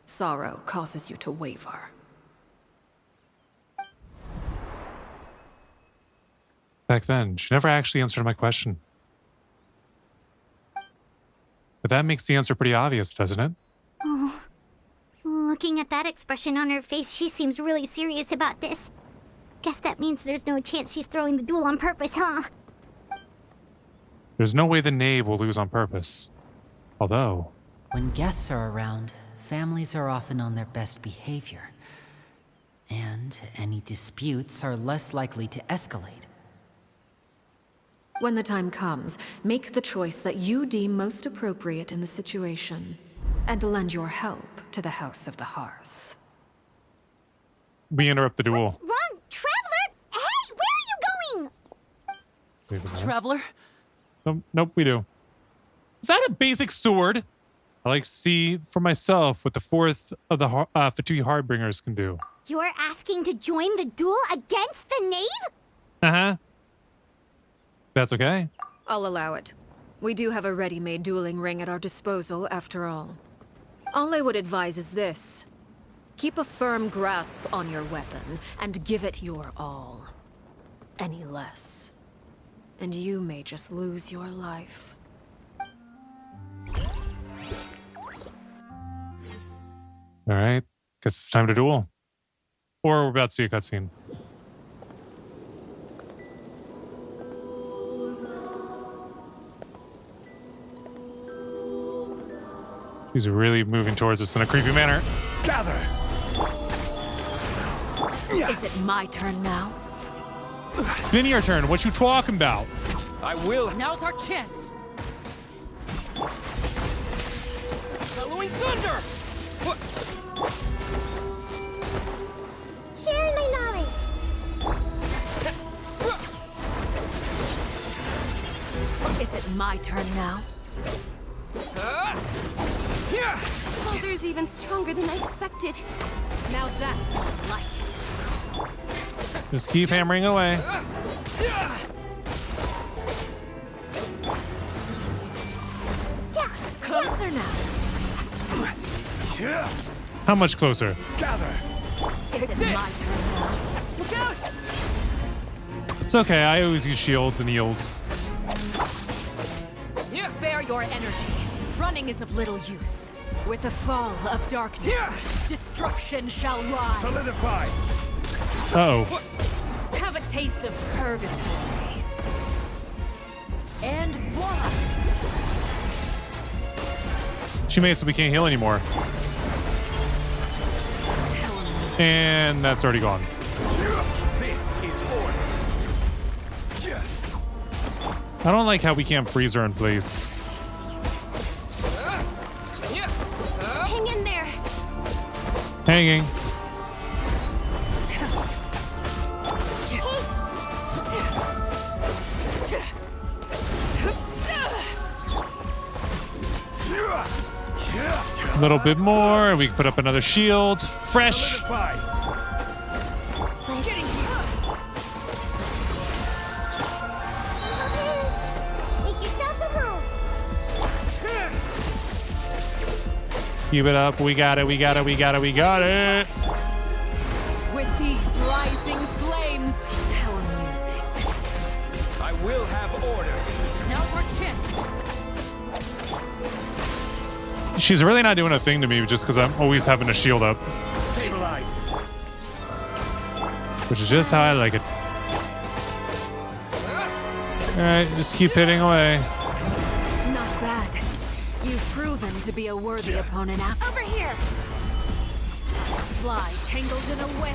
[SPEAKER 2] Sorrow causes you to waver.
[SPEAKER 1] Back then, she never actually answered my question. But that makes the answer pretty obvious, doesn't it?
[SPEAKER 3] Oh. Looking at that expression on her face, she seems really serious about this. Guess that means there's no chance she's throwing the duel on purpose, huh?
[SPEAKER 1] There's no way the knave will lose on purpose. Although...
[SPEAKER 7] When guests are around, families are often on their best behavior. And any disputes are less likely to escalate.
[SPEAKER 2] When the time comes, make the choice that you deem most appropriate in the situation, and lend your help to the House of the Hearth.
[SPEAKER 1] We interrupt the duel.
[SPEAKER 3] What's wrong, Traveler? Hey, where are you going?
[SPEAKER 7] Traveler?
[SPEAKER 1] Nope, we do. Is that a basic sword? I like to see for myself what the fourth of the Fatui Hardbringers can do.
[SPEAKER 3] You're asking to join the duel against the knave?
[SPEAKER 1] Uh-huh. That's okay.
[SPEAKER 2] I'll allow it. We do have a ready-made dueling ring at our disposal, after all. All I would advise is this. Keep a firm grasp on your weapon, and give it your all. Any less, and you may just lose your life.
[SPEAKER 1] Alright. Guess it's time to duel. Or we're about to see a cutscene. He's really moving towards us in a creepy manner.
[SPEAKER 11] Gather!
[SPEAKER 2] Is it my turn now?
[SPEAKER 1] It's been your turn. What you talking about?
[SPEAKER 11] I will.
[SPEAKER 7] Now's our chance!
[SPEAKER 11] Bellowing thunder! What?
[SPEAKER 3] Share my knowledge.
[SPEAKER 2] Is it my turn now?
[SPEAKER 8] Father's even stronger than I expected.
[SPEAKER 2] Now that's more like it.
[SPEAKER 1] Just keep hammering away.
[SPEAKER 2] Closer now.
[SPEAKER 1] How much closer?
[SPEAKER 11] Gather!
[SPEAKER 2] Is it my turn now?
[SPEAKER 11] Look out!
[SPEAKER 1] It's okay. I always use shields and eels.
[SPEAKER 2] Spare your energy. Running is of little use. With the fall of darkness, destruction shall rise.
[SPEAKER 11] Solidify!
[SPEAKER 1] Uh-oh.
[SPEAKER 2] Have a taste of purgatory. And voila!
[SPEAKER 1] She made it so we can't heal anymore. And that's already gone.
[SPEAKER 11] This is order.
[SPEAKER 1] I don't like how we can't freeze her in place.
[SPEAKER 2] Hang in there.
[SPEAKER 1] Hanging. A little bit more. We can put up another shield. Fresh.
[SPEAKER 11] Solidify!
[SPEAKER 3] Make yourselves at home.
[SPEAKER 1] Keep it up. We got it. We got it. We got it. We got it.
[SPEAKER 2] With these rising flames, how amusing.
[SPEAKER 11] I will have order.
[SPEAKER 2] Now's our chance.
[SPEAKER 1] She's really not doing a thing to me just because I'm always having a shield up,
[SPEAKER 11] Stabilize.
[SPEAKER 1] which is just how I like it. All right, just keep hitting away.
[SPEAKER 2] Not bad. You've proven to be a worthy opponent after.
[SPEAKER 8] Over here!
[SPEAKER 2] Fly tangled in a web.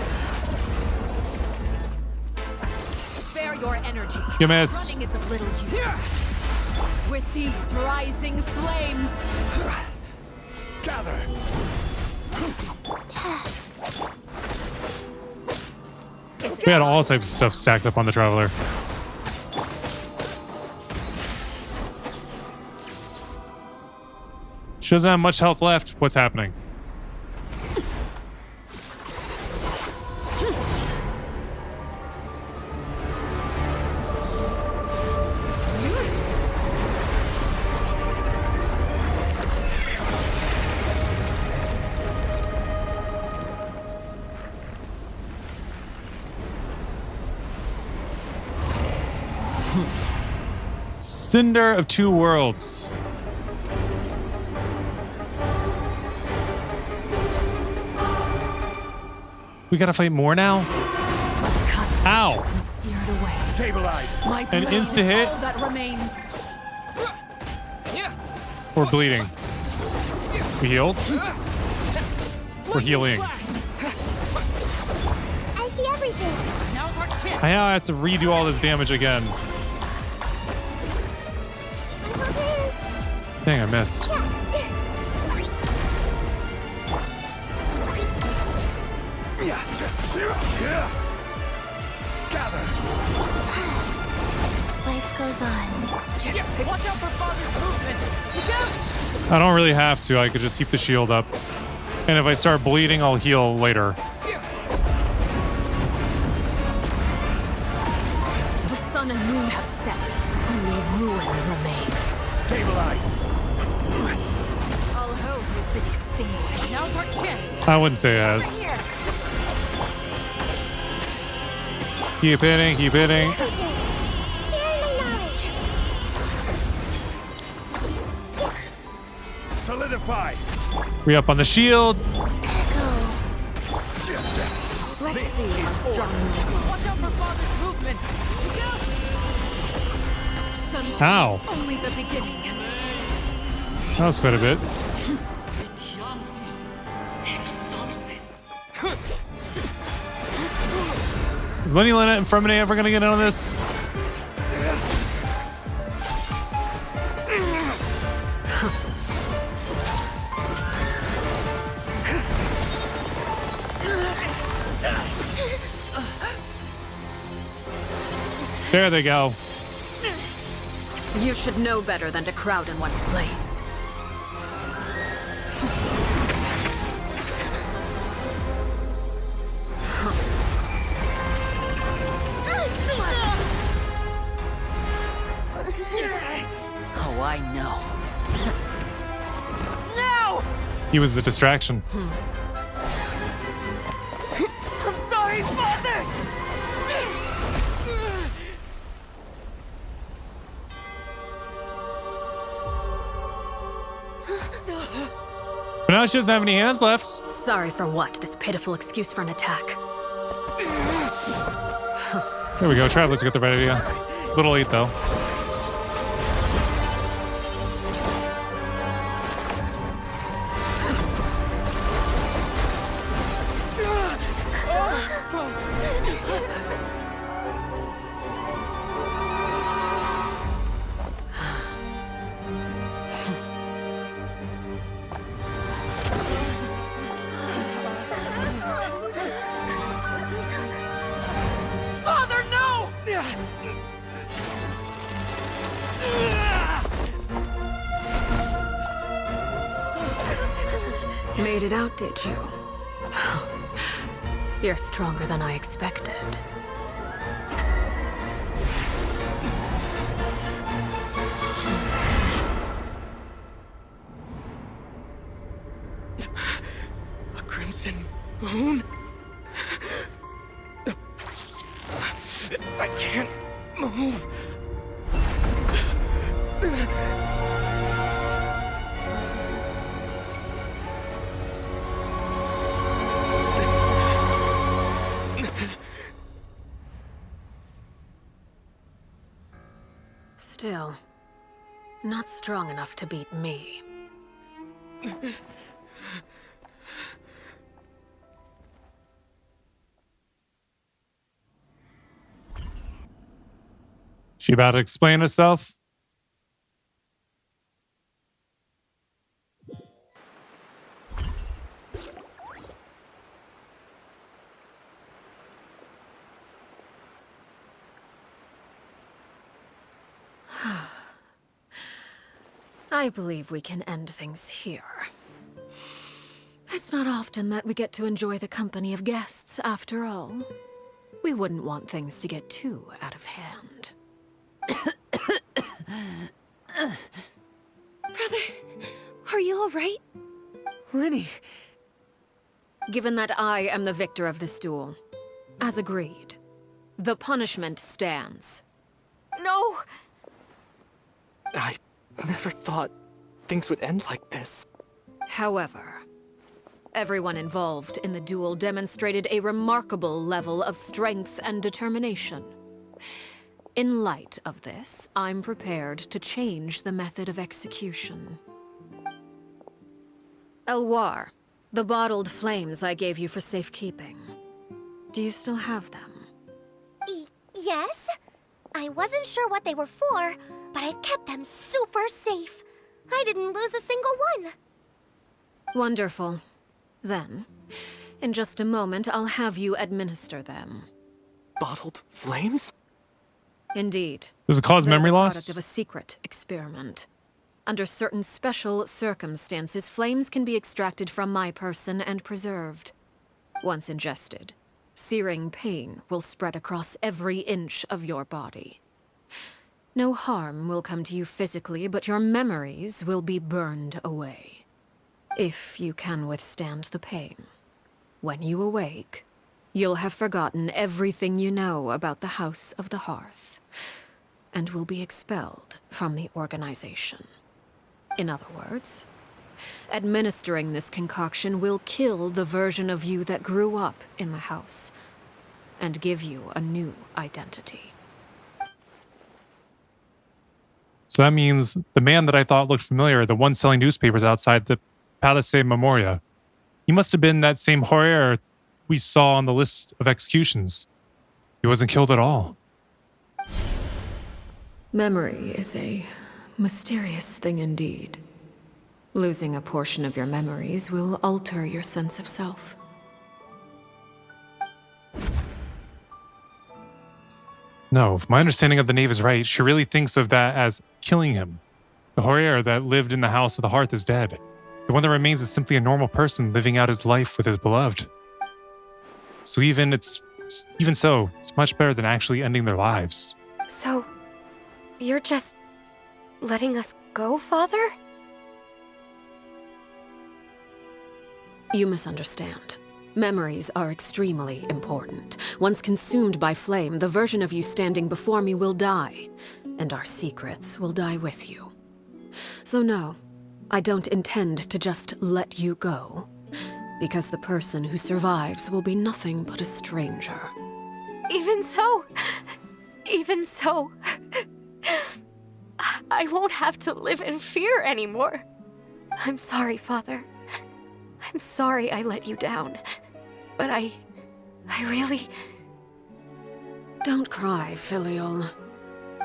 [SPEAKER 2] Spare your energy.
[SPEAKER 1] You missed.
[SPEAKER 2] Running is of little use. With these rising flames,
[SPEAKER 11] Gather.
[SPEAKER 1] We had all types of stuff stacked up on the Traveler. She doesn't have much health left. What's happening? Cinder of Two Worlds. We gotta fight more now? Ow!
[SPEAKER 2] seared away.
[SPEAKER 11] Stabilize.
[SPEAKER 2] My
[SPEAKER 1] An
[SPEAKER 2] blade
[SPEAKER 1] insta
[SPEAKER 2] is
[SPEAKER 1] hit?
[SPEAKER 2] all that remains.
[SPEAKER 1] We're bleeding. We healed? We're healing.
[SPEAKER 3] I see everything.
[SPEAKER 2] Now's our chance.
[SPEAKER 1] I now have to redo all this damage again. Dang, I missed.
[SPEAKER 11] Gather.
[SPEAKER 3] Life goes on.
[SPEAKER 7] Watch out for Father's movements. Look out!
[SPEAKER 1] I don't really have to. I could just keep the shield up. And if I start bleeding, I'll heal later.
[SPEAKER 2] The sun and moon have set. Only ruin remains.
[SPEAKER 11] Stabilize.
[SPEAKER 2] All hope has been extinguished. Now's our chance.
[SPEAKER 1] I wouldn't say as.
[SPEAKER 8] Here!
[SPEAKER 1] Keep hitting, keep hitting.
[SPEAKER 3] Sharing my knowledge.
[SPEAKER 11] Solidify.
[SPEAKER 1] We up on the shield.
[SPEAKER 2] Let's see how strong you are.
[SPEAKER 7] Watch out for Father's movements. Look out!
[SPEAKER 2] Sometimes
[SPEAKER 1] Ow.
[SPEAKER 2] only the beginning.
[SPEAKER 1] That was quite a bit. Is Lenny Lena and Fremine ever gonna get in on this? There they go.
[SPEAKER 2] You should know better than to crowd in one place.
[SPEAKER 7] Oh, I know.
[SPEAKER 1] He was the distraction.
[SPEAKER 7] I'm sorry, Father!
[SPEAKER 1] But now she doesn't have any hands left.
[SPEAKER 2] Sorry for what? This pitiful excuse for an attack.
[SPEAKER 1] There we go. Travelers got the right idea. Little late though.
[SPEAKER 7] Father, no!
[SPEAKER 2] Made it out, did you? You're stronger than I expected.
[SPEAKER 6] A crimson moon? I can't move.
[SPEAKER 2] Still, not strong enough to beat me.
[SPEAKER 1] She about to explain herself?
[SPEAKER 2] I believe we can end things here. It's not often that we get to enjoy the company of guests, after all. We wouldn't want things to get too out of hand.
[SPEAKER 8] Brother, are you all right?
[SPEAKER 7] Lenny,
[SPEAKER 2] Given that I am the victor of this duel, as agreed, the punishment stands.
[SPEAKER 8] No!
[SPEAKER 9] I never thought things would end like this.
[SPEAKER 2] However, everyone involved in the duel demonstrated a remarkable level of strength and determination. In light of this, I'm prepared to change the method of execution. Elwar, the bottled flames I gave you for safekeeping. Do you still have them?
[SPEAKER 8] Yes? I wasn't sure what they were for, but I've kept them super safe. I didn't lose a single one.
[SPEAKER 2] Wonderful. Then, in just a moment, I'll have you administer them.
[SPEAKER 9] Bottled flames?
[SPEAKER 2] Indeed.
[SPEAKER 1] Does it cause
[SPEAKER 2] They're
[SPEAKER 1] memory
[SPEAKER 2] the
[SPEAKER 1] loss?
[SPEAKER 2] product of a secret experiment. Under certain special circumstances, flames can be extracted from my person and preserved. Once ingested, searing pain will spread across every inch of your body. No harm will come to you physically, but your memories will be burned away. If you can withstand the pain. When you awake, you'll have forgotten everything you know about the House of the Hearth, and will be expelled from the organization. In other words, administering this concoction will kill the version of you that grew up in the house, and give you a new identity.
[SPEAKER 1] So that means the man that I thought looked familiar, the one selling newspapers outside the Palace Memoria, he must have been that same Hoyer we saw on the list of executions. He wasn't killed at all.
[SPEAKER 2] Memory is a mysterious thing indeed. Losing a portion of your memories will alter your sense of self.
[SPEAKER 1] No, if my understanding of the knave is right, she really thinks of that as killing him. The Hoyer that lived in the House of the Hearth is dead. The one that remains is simply a normal person living out his life with his beloved. So even so, it's much better than actually ending their lives.
[SPEAKER 8] So, you're just letting us go, Father?
[SPEAKER 2] You misunderstand. Memories are extremely important. Once consumed by flame, the version of you standing before me will die, and our secrets will die with you. So no, I don't intend to just let you go, because the person who survives will be nothing but a stranger.
[SPEAKER 8] Even so, I won't have to live in fear anymore. I'm sorry, Father. I'm sorry I let you down. But I really...
[SPEAKER 2] Don't cry, Filial.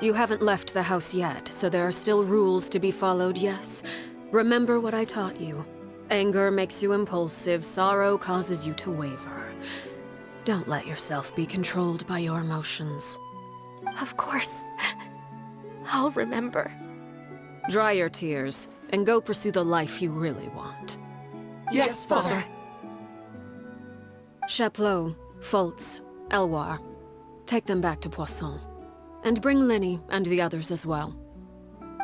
[SPEAKER 2] You haven't left the house yet, so there are still rules to be followed, yes? Remember what I taught you. Anger makes you impulsive, sorrow causes you to waver. Don't let yourself be controlled by your emotions.
[SPEAKER 8] Of course. I'll remember.
[SPEAKER 2] Dry your tears, and go pursue the life you really want.
[SPEAKER 7] Yes, Father.
[SPEAKER 2] Chaplot, Fultz, Elwar. Take them back to Poisson. And bring Lenny and the others as well.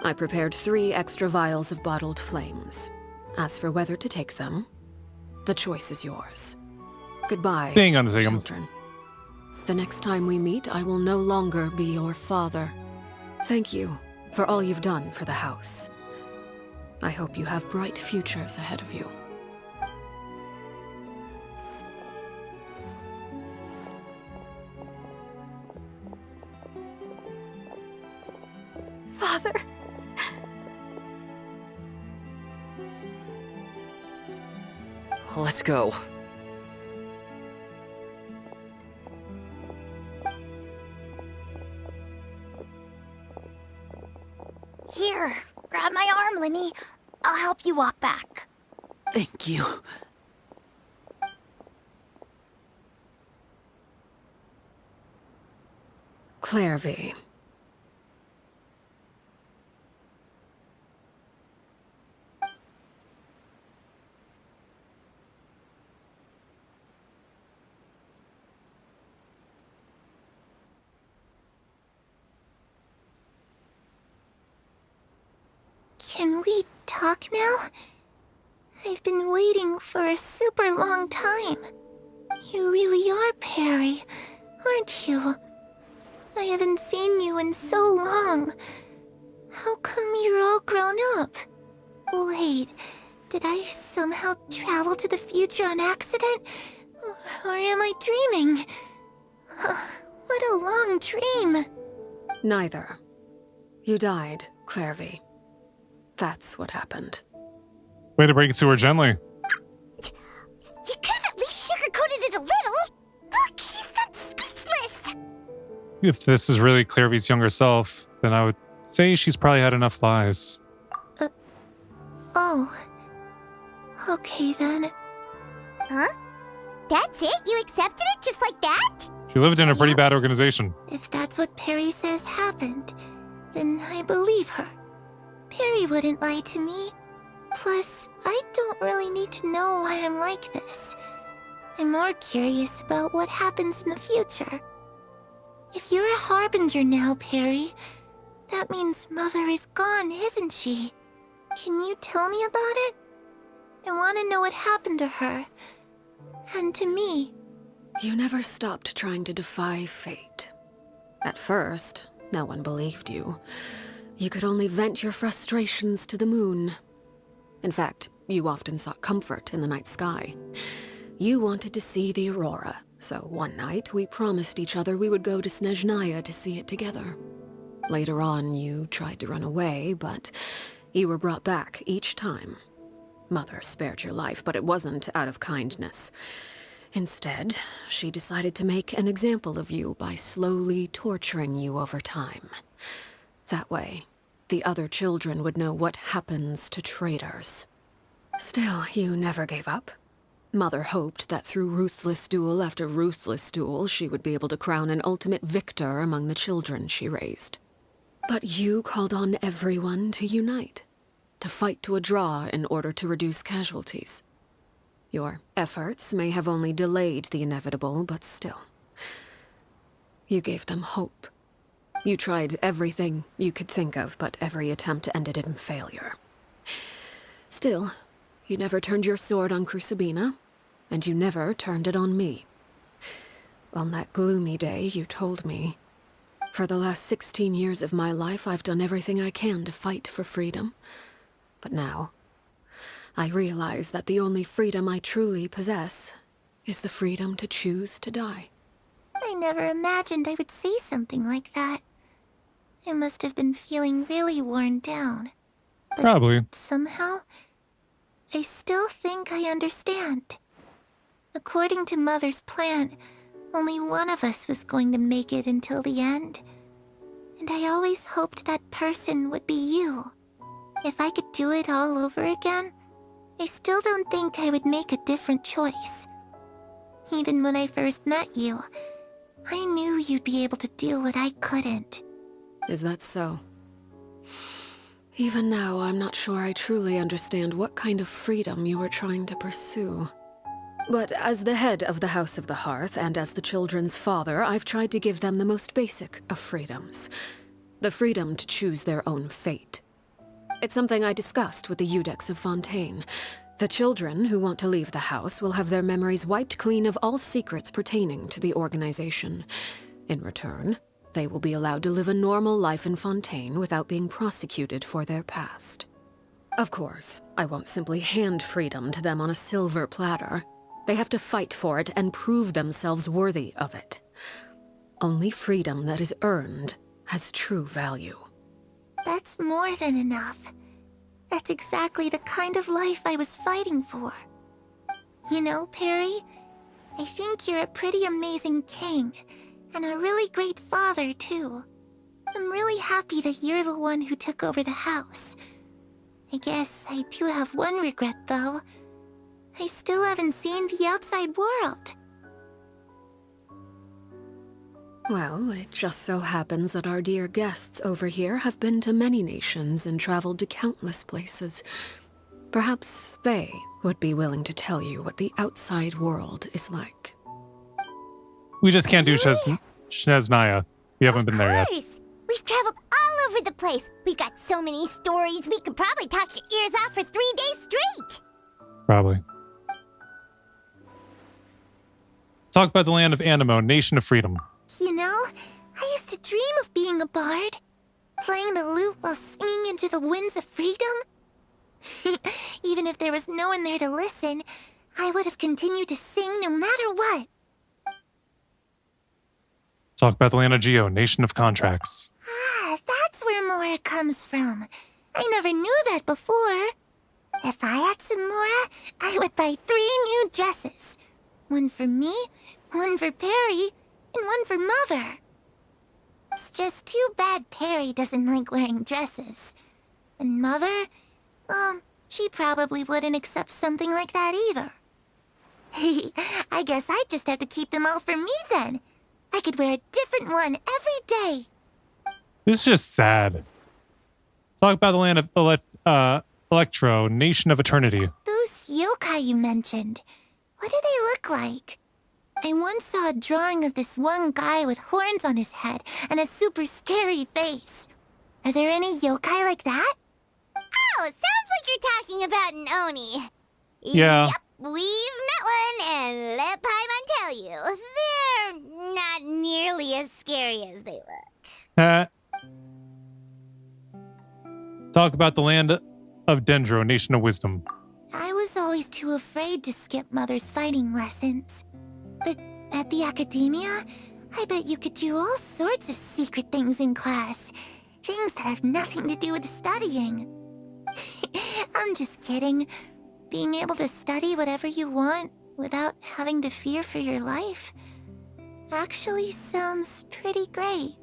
[SPEAKER 2] I prepared 3 extra vials of bottled flames. As for whether to take them, the choice is yours. Goodbye,
[SPEAKER 1] Hang on a second.
[SPEAKER 2] children. The next time we meet, I will no longer be your father. Thank you for all you've done for the house. I hope you have bright futures ahead of you.
[SPEAKER 8] Father.
[SPEAKER 6] Let's go.
[SPEAKER 3] Here, grab my arm, Lenny. I'll help you walk back.
[SPEAKER 7] Thank you.
[SPEAKER 2] Clairvy.
[SPEAKER 3] Can we talk now? I've been waiting for a super long time. You really are Perry, aren't you? I haven't seen you in so long. How come you're all grown up? Wait, did I somehow travel to the future on accident? Or am I dreaming? What a long dream.
[SPEAKER 2] Neither. You died, Clairvy. That's what happened.
[SPEAKER 1] Way to break it to her gently.
[SPEAKER 3] You could have at least sugarcoated it a little. Look, she's that speechless.
[SPEAKER 1] If this is really Clairvy's younger self, then I would say she's probably had enough lies.
[SPEAKER 3] Oh. Okay then. Huh? That's it? You accepted it just like that?
[SPEAKER 1] She lived in a pretty bad organization.
[SPEAKER 3] If that's what Perry says happened, then I believe her. Perry wouldn't lie to me. Plus, I don't really need to know why I'm like this. I'm more curious about what happens in the future. If you're a harbinger now, Perry, that means Mother is gone, isn't she? Can you tell me about it? I want to know what happened to her. And to me.
[SPEAKER 2] You never stopped trying to defy fate. At first, no one believed you. You could only vent your frustrations to the moon. In fact, you often sought comfort in the night sky. You wanted to see the aurora, so one night we promised each other we would go to Snezhnaya to see it together. Later on, you tried to run away, but you were brought back each time. Mother spared your life, but it wasn't out of kindness. Instead, she decided to make an example of you by slowly torturing you over time. That way, the other children would know what happens to traitors. Still, you never gave up. Mother hoped that through ruthless duel after ruthless duel, she would be able to crown an ultimate victor among the children she raised. But you called on everyone to unite, to fight to a draw in order to reduce casualties. Your efforts may have only delayed the inevitable, but still. You gave them hope. You tried everything you could think of, but every attempt ended in failure. Still, you never turned your sword on Crucibina, and you never turned it on me. On that gloomy day, you told me, "For the last 16 years of my life, I've done everything I can to fight for freedom. But now, I realize that the only freedom I truly possess is the freedom to choose to die.
[SPEAKER 12] I never imagined I would say something like that. I must have been feeling really worn down. But
[SPEAKER 1] Probably.
[SPEAKER 12] somehow, I still think I understand. According to Mother's plan, only one of us was going to make it until the end. And I always hoped that person would be you. If I could do it all over again, I still don't think I would make a different choice. Even when I first met you, I knew you'd be able to do what I couldn't.
[SPEAKER 2] Is that so? Even now, I'm not sure I truly understand what kind of freedom you were trying to pursue. But as the head of the House of the Hearth, and as the children's father, I've tried to give them the most basic of freedoms. The freedom to choose their own fate. It's something I discussed with the Eudex of Fontaine. The children who want to leave the house will have their memories wiped clean of all secrets pertaining to the organization. In return, they will be allowed to live a normal life in Fontaine without being prosecuted for their past. Of course, I won't simply hand freedom to them on a silver platter. They have to fight for it and prove themselves worthy of it. Only freedom that is earned has true value.
[SPEAKER 12] That's more than enough. That's exactly the kind of life I was fighting for. You know, Perry, I think you're a pretty amazing king, and a really great father, too. I'm really happy that you're the one who took over the house. I guess I do have one regret, though. I still haven't seen the outside world.
[SPEAKER 2] Well, it just so happens that our dear guests over here have been to many nations and traveled to countless places. Perhaps they would be willing to tell you what the outside world is like.
[SPEAKER 1] We just can't do Shneznaya. We haven't been there yet.
[SPEAKER 3] Of course! We've traveled all over the place. We've got so many stories, we could probably talk your ears off for 3 days straight.
[SPEAKER 1] Probably. Talk about the land of Anemo, nation of freedom.
[SPEAKER 12] You know, I used to dream of being a bard. Playing the lute while singing into the winds of freedom. Even if there was no one there to listen, I would have continued to sing no matter what.
[SPEAKER 1] Talk about the land of Geo, nation of contracts.
[SPEAKER 12] Ah, that's where Mora comes from. I never knew that before. If I had some Mora, I would buy 3 new dresses. One for me, one for Perry, and one for Mother. It's just too bad Perry doesn't like wearing dresses. And Mother, well, she probably wouldn't accept something like that either. I guess I'd just have to keep them all for me then. I could wear a different one every day.
[SPEAKER 1] This is just sad. Talk about the land of Electro, nation of eternity.
[SPEAKER 12] Those yokai you mentioned, what do they look like? I once saw a drawing of this one guy with horns on his head and a super scary face. Are there any yokai like that?
[SPEAKER 3] Oh, sounds like you're talking about an Oni.
[SPEAKER 1] Yeah.
[SPEAKER 3] Yep, we've met one, and let Paimon tell you, they're not nearly as scary as they look.
[SPEAKER 1] Talk about the land of Dendro, nation of wisdom.
[SPEAKER 12] I was always too afraid to skip Mother's fighting lessons. But at the academia, I bet you could do all sorts of secret things in class. Things that have nothing to do with studying. I'm just kidding. Being able to study whatever you want without having to fear for your life actually sounds pretty great.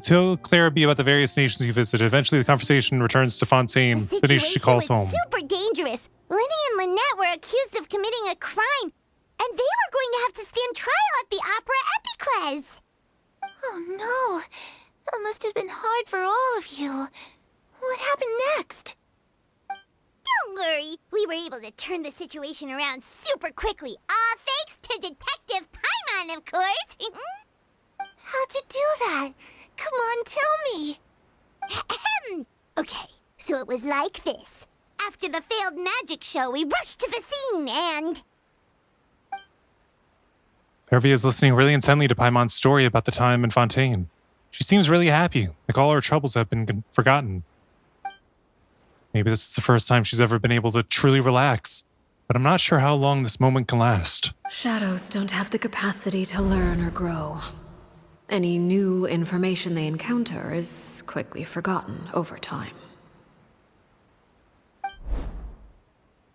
[SPEAKER 1] Tell Clarabee about the various nations you visited. Eventually, the conversation returns to Fontaine, the nation she calls home.
[SPEAKER 3] Super dangerous. Lenny and Lynette were accused of committing a crime, and they were going to have to stand trial at the Opera Epicles.
[SPEAKER 12] Oh no, that must have been hard for all of you. What happened next?
[SPEAKER 3] Don't worry, we were able to turn the situation around super quickly. All thanks to Detective Paimon, of course.
[SPEAKER 12] How'd you do that? Come on, tell me.
[SPEAKER 3] Okay, so it was like this. After the failed magic show, we rushed to the scene and...
[SPEAKER 1] Clarabee is listening really intently to Paimon's story about the time in Fontaine. She seems really happy, like all her troubles have been forgotten. Maybe this is the first time she's ever been able to truly relax. But I'm not sure how long this moment can last.
[SPEAKER 2] Shadows don't have the capacity to learn or grow. Any new information they encounter is quickly forgotten over time.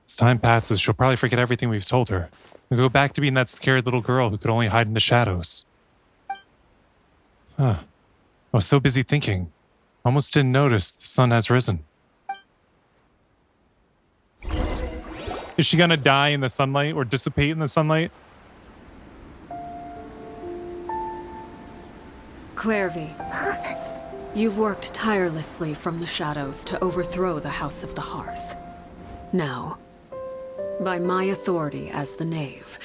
[SPEAKER 1] As time passes, she'll probably forget everything we've told her and go back to being that scared little girl who could only hide in the shadows. Huh. I was so busy thinking. Almost didn't notice the sun has risen. Is she gonna die in the sunlight or dissipate in the sunlight?
[SPEAKER 2] Clairvy, you've worked tirelessly from the shadows to overthrow the House of the Hearth. Now, by my authority as the Knave,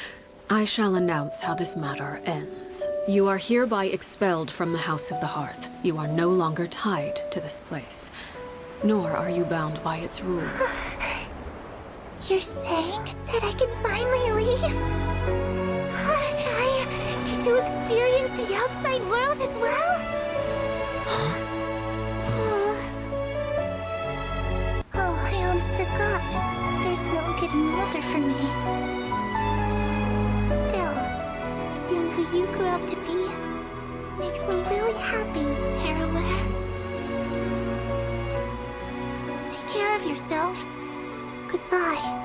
[SPEAKER 2] I shall announce how this matter ends. You are hereby expelled from the House of the Hearth. You are no longer tied to this place, nor are you bound by its rules.
[SPEAKER 12] You're saying that I can finally leave? I get to experience the outside world as well? Oh, I almost forgot. There's no getting older for me. Still, seeing who you grew up to be makes me really happy, Parallel. Take care of yourself. Goodbye.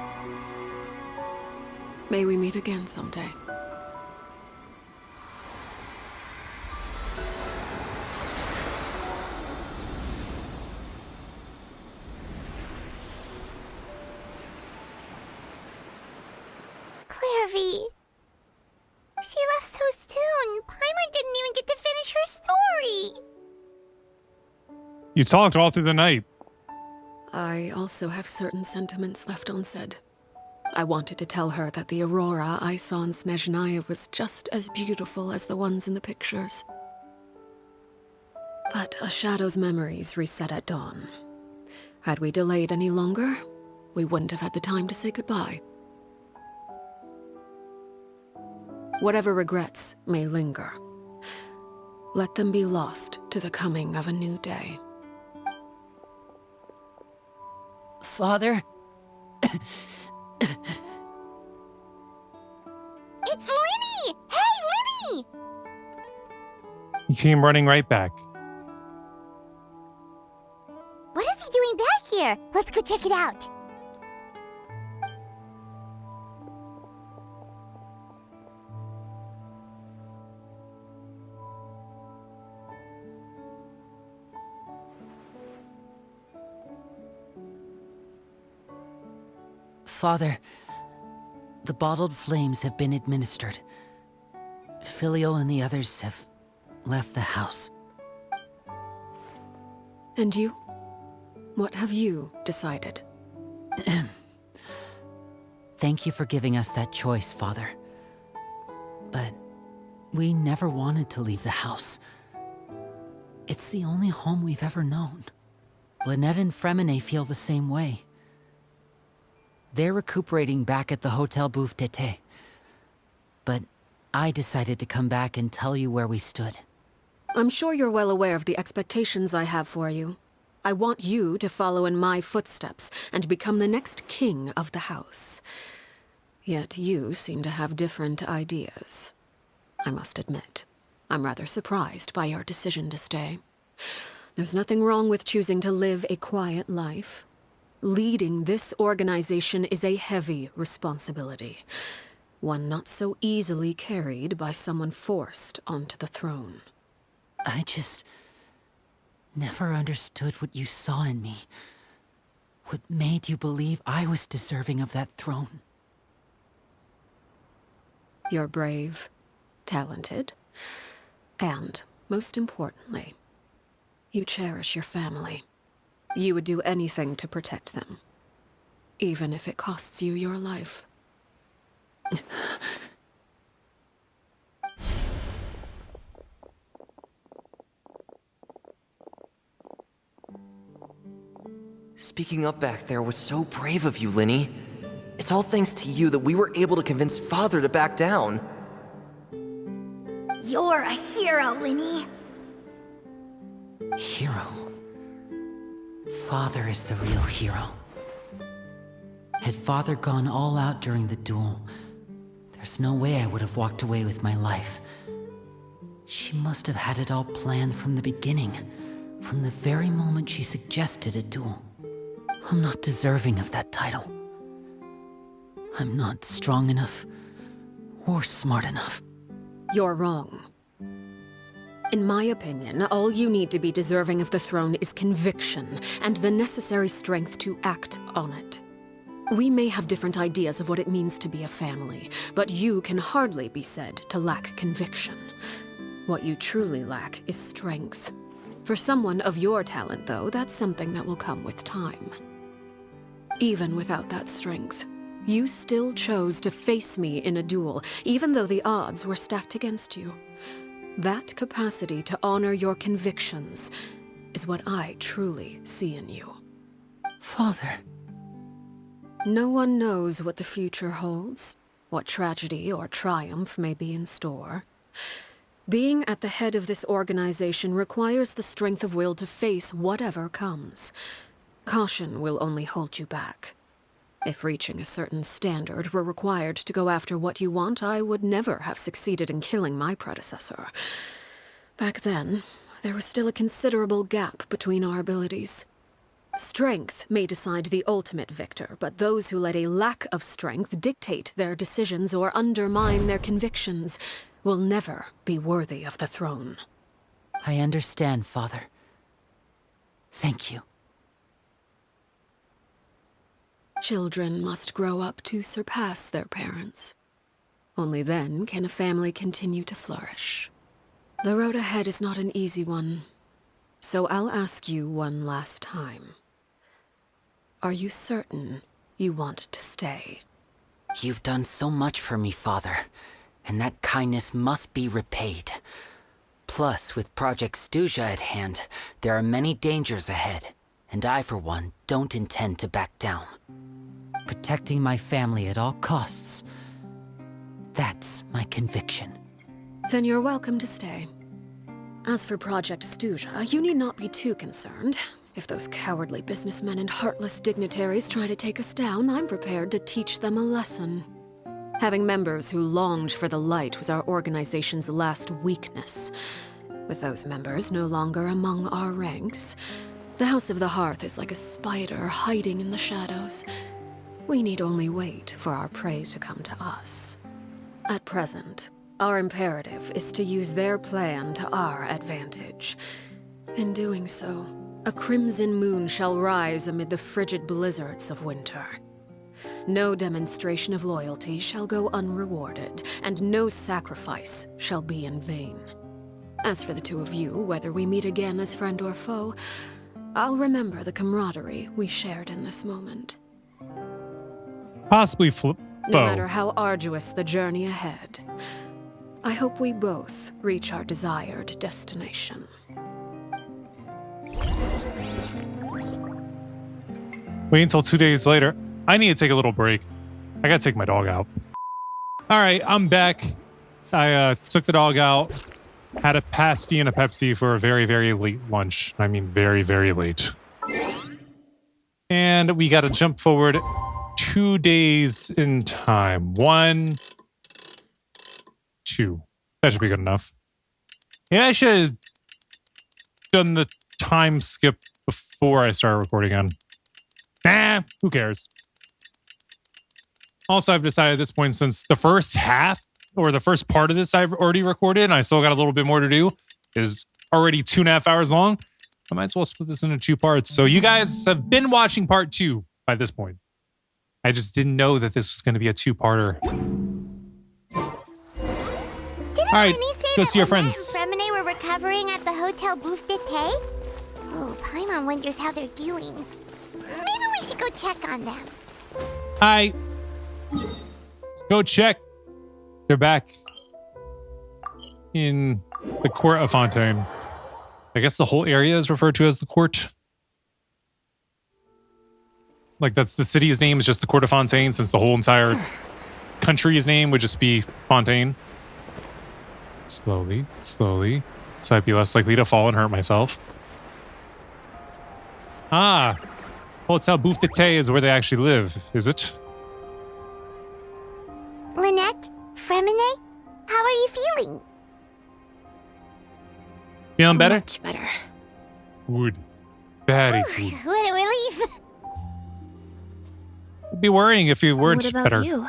[SPEAKER 2] May we meet again someday.
[SPEAKER 3] Clairvy. She left so soon. Paimon didn't even get to finish her story.
[SPEAKER 1] You talked all through the night.
[SPEAKER 2] I also have certain sentiments left unsaid. I wanted to tell her that the aurora I saw in Snezhnaya was just as beautiful as the ones in the pictures. But a shadow's memories reset at dawn. Had we delayed any longer, we wouldn't have had the time to say goodbye. Whatever regrets may linger, let them be lost to the coming of a new day.
[SPEAKER 7] Father?
[SPEAKER 3] It's Linny! Hey, Linny!
[SPEAKER 1] You came running right back.
[SPEAKER 3] What is he doing back here? Let's go check it out.
[SPEAKER 7] Father, the bottled flames have been administered. Filial and the others have left the house.
[SPEAKER 2] And you? What have you decided?
[SPEAKER 7] Thank you for giving us that choice, Father. But we never wanted to leave the house. It's the only home we've ever known. Lynette and Fremine feel the same way. They're recuperating back at the Hotel Bouffe Tété. But I decided to come back and tell you where we stood.
[SPEAKER 2] I'm sure you're well aware of the expectations I have for you. I want you to follow in my footsteps and become the next king of the house. Yet you seem to have different ideas. I must admit, I'm rather surprised by your decision to stay. There's nothing wrong with choosing to live a quiet life. Leading this organization is a heavy responsibility, one not so easily carried by someone forced onto the throne.
[SPEAKER 7] I just never understood what you saw in me. What made you believe I was deserving of that throne?
[SPEAKER 2] You're brave, talented, and, most importantly, you cherish your family. You would do anything to protect them, even if it costs you your life.
[SPEAKER 6] Speaking up back there was so brave of you, Linny. It's all thanks to you that we were able to convince Father to back down.
[SPEAKER 12] You're a hero, Linny.
[SPEAKER 7] Hero? Father is the real hero. Had Father gone all out during the duel, there's no way I would have walked away with my life. She must have had it all planned from the beginning, from the very moment she suggested a duel. I'm not deserving of that title. I'm not strong enough or smart enough.
[SPEAKER 2] You're wrong. In my opinion, all you need to be deserving of the throne is conviction and the necessary strength to act on it. We may have different ideas of what it means to be a family, but you can hardly be said to lack conviction. What you truly lack is strength. For someone of your talent, though, that's something that will come with time. Even without that strength, you still chose to face me in a duel, even though the odds were stacked against you. That capacity to honor your convictions is what I truly see in you.
[SPEAKER 7] Father.
[SPEAKER 2] No one knows what the future holds, what tragedy or triumph may be in store. Being at the head of this organization requires the strength of will to face whatever comes. Caution will only hold you back. If reaching a certain standard were required to go after what you want, I would never have succeeded in killing my predecessor. Back then, there was still a considerable gap between our abilities. Strength may decide the ultimate victor, but those who let a lack of strength dictate their decisions or undermine their convictions will never be worthy of the throne.
[SPEAKER 7] I understand, Father. Thank you.
[SPEAKER 2] Children must grow up to surpass their parents. Only then can a family continue to flourish. The road ahead is not an easy one, so I'll ask you one last time. Are you certain you want to stay?
[SPEAKER 7] You've done so much for me, Father, and that kindness must be repaid. Plus, with Project Stuja at hand, there are many dangers ahead, and I, for one, don't intend to back down. Protecting my family at all costs, that's my conviction.
[SPEAKER 2] Then you're welcome to stay. As for Project Stuja, you need not be too concerned. If those cowardly businessmen and heartless dignitaries try to take us down, I'm prepared to teach them a lesson. Having members who longed for the light was our organization's last weakness. With those members no longer among our ranks, the House of the Hearth is like a spider hiding in the shadows. We need only wait for our prey to come to us. At present, our imperative is to use their plan to our advantage. In doing so, a crimson moon shall rise amid the frigid blizzards of winter. No demonstration of loyalty shall go unrewarded, and no sacrifice shall be in vain. As for the two of you, whether we meet again as friend or foe, I'll remember the camaraderie we shared in this moment.
[SPEAKER 1] Possibly
[SPEAKER 2] No matter how arduous the journey ahead, I hope we both reach our desired destination.
[SPEAKER 1] Wait until 2 days later. I need to take a little break. I gotta take my dog out. All right, I'm back. I took the dog out, had a pasty and a Pepsi for a very, very late lunch. I mean, very, very late. And we gotta jump forward 2 days in time. 1, 2. That should be good enough. Yeah, I should have done the time skip before I started recording again. Nah, who cares? Also, I've decided at this point, since the first half or the first part of this I've already recorded and I still got a little bit more to do, is already 2.5 hours long, I might as well split this into 2 parts. So you guys have been watching part 2 by this point. I just didn't know that this was going to be a 2-parter. All right, go see your friends.
[SPEAKER 3] Rem and I were recovering at the Hotel Booth d'été. Oh, Paimon wonders how they're doing. Maybe we should go check on them.
[SPEAKER 1] Hi. Let's go check. They're back in the Court of Fontaine. I guess the whole area is referred to as the court. Like, that's the city's name is just the Court of Fontaine, since the whole entire country's name would just be Fontaine. Slowly, slowly, so I'd be less likely to fall and hurt myself. Ah, Hotel Bouffe de Thé is where they actually live, is it?
[SPEAKER 3] Lynette? Fremine? How are you feeling?
[SPEAKER 1] Feeling better?
[SPEAKER 8] Much better.
[SPEAKER 1] Good. Very good.
[SPEAKER 3] What a relief.
[SPEAKER 1] I'd be worrying if you weren't
[SPEAKER 8] What about
[SPEAKER 1] better.
[SPEAKER 8] you?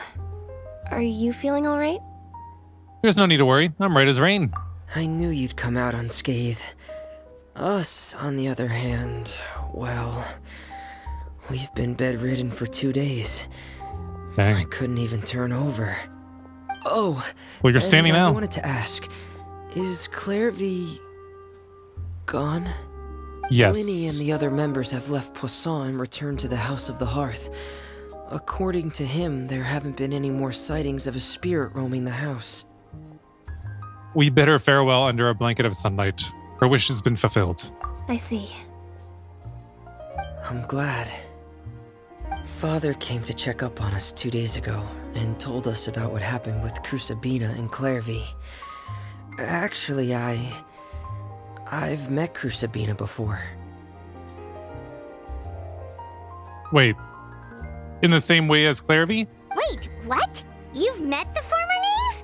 [SPEAKER 8] Are you feeling all right?
[SPEAKER 1] There's no need to worry. I'm right as rain.
[SPEAKER 10] I knew you'd come out unscathed. Us, on the other hand, well, we've been bedridden for 2 days. I
[SPEAKER 1] Dang.
[SPEAKER 10] couldn't even turn over. Oh,
[SPEAKER 1] Well, you're standing
[SPEAKER 10] and I
[SPEAKER 1] now.
[SPEAKER 10] wanted to ask, is Clairvy gone?
[SPEAKER 1] Yes.
[SPEAKER 10] Winnie and the other members have left Poisson and returned to the House of the Hearth. According to him, there haven't been any more sightings of a spirit roaming the house.
[SPEAKER 1] We bid her farewell under a blanket of sunlight. Her wish has been fulfilled.
[SPEAKER 8] I see.
[SPEAKER 10] I'm glad. Father came to check up on us 2 days ago and told us about what happened with Crusabina and Clairvy. Actually, I've met Crusabina before.
[SPEAKER 1] Wait. In the same way as Clairvy?
[SPEAKER 3] Wait, what? You've met the former knave?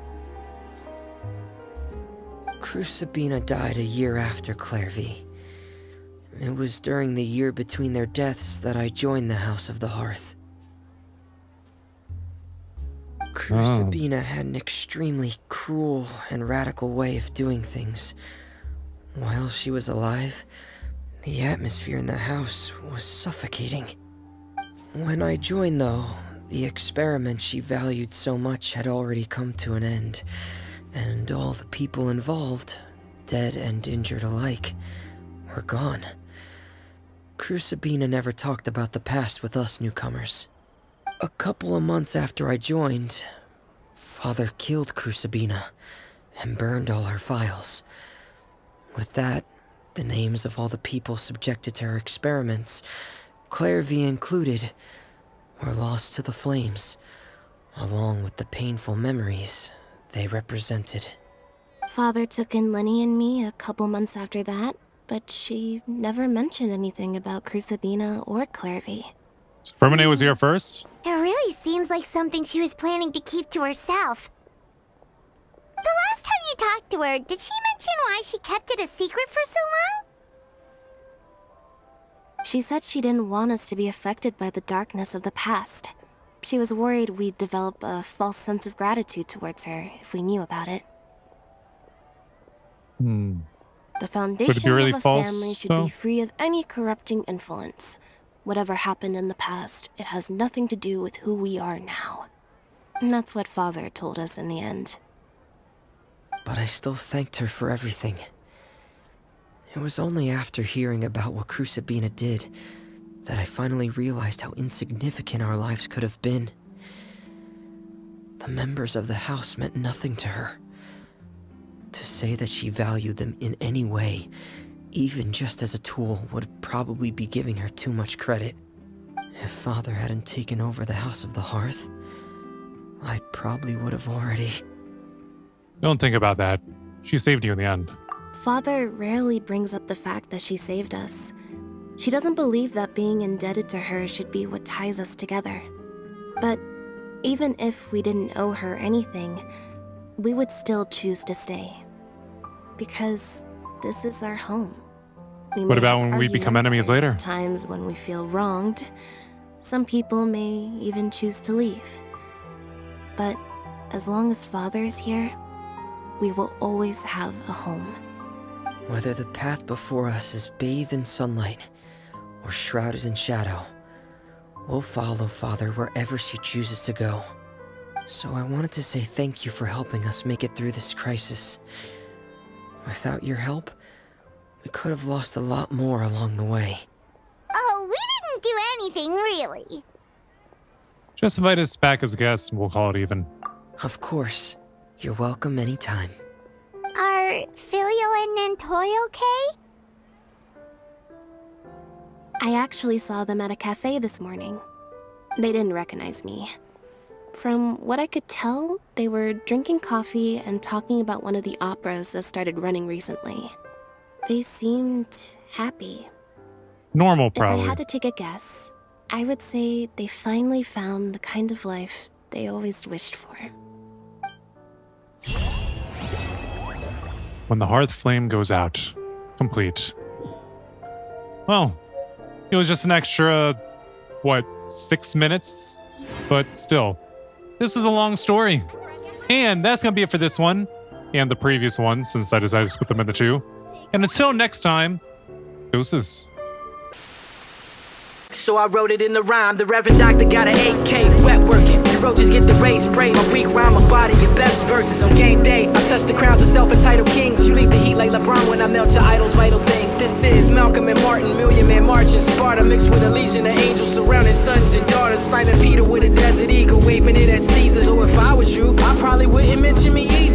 [SPEAKER 10] Crusabina died a year after Clairvy. It was during the year between their deaths that I joined the House of the Hearth. Crusabina had an extremely cruel and radical way of doing things. While she was alive, the atmosphere in the house was suffocating. When I joined, though, the experiment she valued so much had already come to an end, and all the people involved, dead and injured alike, were gone. Crusabina never talked about the past with us newcomers. A couple of months after I joined, Father killed Crusabina and burned all her files. With that, the names of all the people subjected to her experiments, Clairvy included, were lost to the flames, along with the painful memories they represented.
[SPEAKER 8] Father took in Lenny and me a couple months after that, but she never mentioned anything about Crusabina or Clairvy.
[SPEAKER 1] So Fermine was here first?
[SPEAKER 3] It really seems like something she was planning to keep to herself. The last time you talked to her, did she mention why she kept it a secret for so long?
[SPEAKER 8] She said she didn't want us to be affected by the darkness of the past. She was worried we'd develop a false sense of gratitude towards her if we knew about it. The foundation
[SPEAKER 1] really
[SPEAKER 8] of a
[SPEAKER 1] false,
[SPEAKER 8] family should
[SPEAKER 1] though?
[SPEAKER 8] be free of any corrupting influence. Whatever happened in the past, it has nothing to do with who we are now. And that's what Father told us in the end.
[SPEAKER 10] But I still thanked her for everything. It was only after hearing about what Crusabina did that I finally realized how insignificant our lives could have been. The members of the house meant nothing to her. To say that she valued them in any way, even just as a tool, would probably be giving her too much credit. If Father hadn't taken over the House of the Hearth, I probably would have already...
[SPEAKER 1] Don't think about that. She saved you in the end.
[SPEAKER 8] Father rarely brings up the fact that she saved us. She doesn't believe that being indebted to her should be what ties us together. But even if we didn't owe her anything, we would still choose to stay. Because this is our home. We
[SPEAKER 1] What
[SPEAKER 8] may
[SPEAKER 1] about
[SPEAKER 8] have
[SPEAKER 1] when we become
[SPEAKER 8] arguments
[SPEAKER 1] enemies
[SPEAKER 8] and
[SPEAKER 1] later?
[SPEAKER 8] Times when we feel wronged. Some people may even choose to leave. But as long as Father is here, we will always have a home.
[SPEAKER 10] Whether the path before us is bathed in sunlight or shrouded in shadow, we'll follow Father wherever she chooses to go. So I wanted to say thank you for helping us make it through this crisis. Without your help, we could have lost a lot more along the way.
[SPEAKER 3] Oh, we didn't do anything, really.
[SPEAKER 1] Just invite us back as guests and we'll call it even.
[SPEAKER 10] Of course. You're welcome anytime.
[SPEAKER 3] Are Filial and Nantoy okay?
[SPEAKER 8] I actually saw them at a cafe this morning. They didn't recognize me. From what I could tell, they were drinking coffee and talking about one of the operas that started running recently. They seemed happy.
[SPEAKER 1] Normal, probably.
[SPEAKER 13] If I had to take a guess, I would say they finally found the kind of life they always wished for.
[SPEAKER 1] When the hearth flame goes out. Complete. Well, it was just an extra, 6 minutes? But still, this is a long story. And that's going to be it for this one. And the previous one, since I decided to split them into two. And until next time, deuces.
[SPEAKER 14] So I wrote it in the rhyme. The Reverend Doctor got an 8K, wet working. The roaches get the race spray. My weak rhyme, my body, your best verses on game day. I touch the crowns of self-entitled kings. You leave the heat like LeBron when I melt your idols' vital things. This is Malcolm and Martin, Million Man March in Sparta, mixed with a legion of angels surrounding sons and daughters. Simon Peter with a desert eagle, waving it at Caesar. So if I was you, I probably wouldn't mention me either.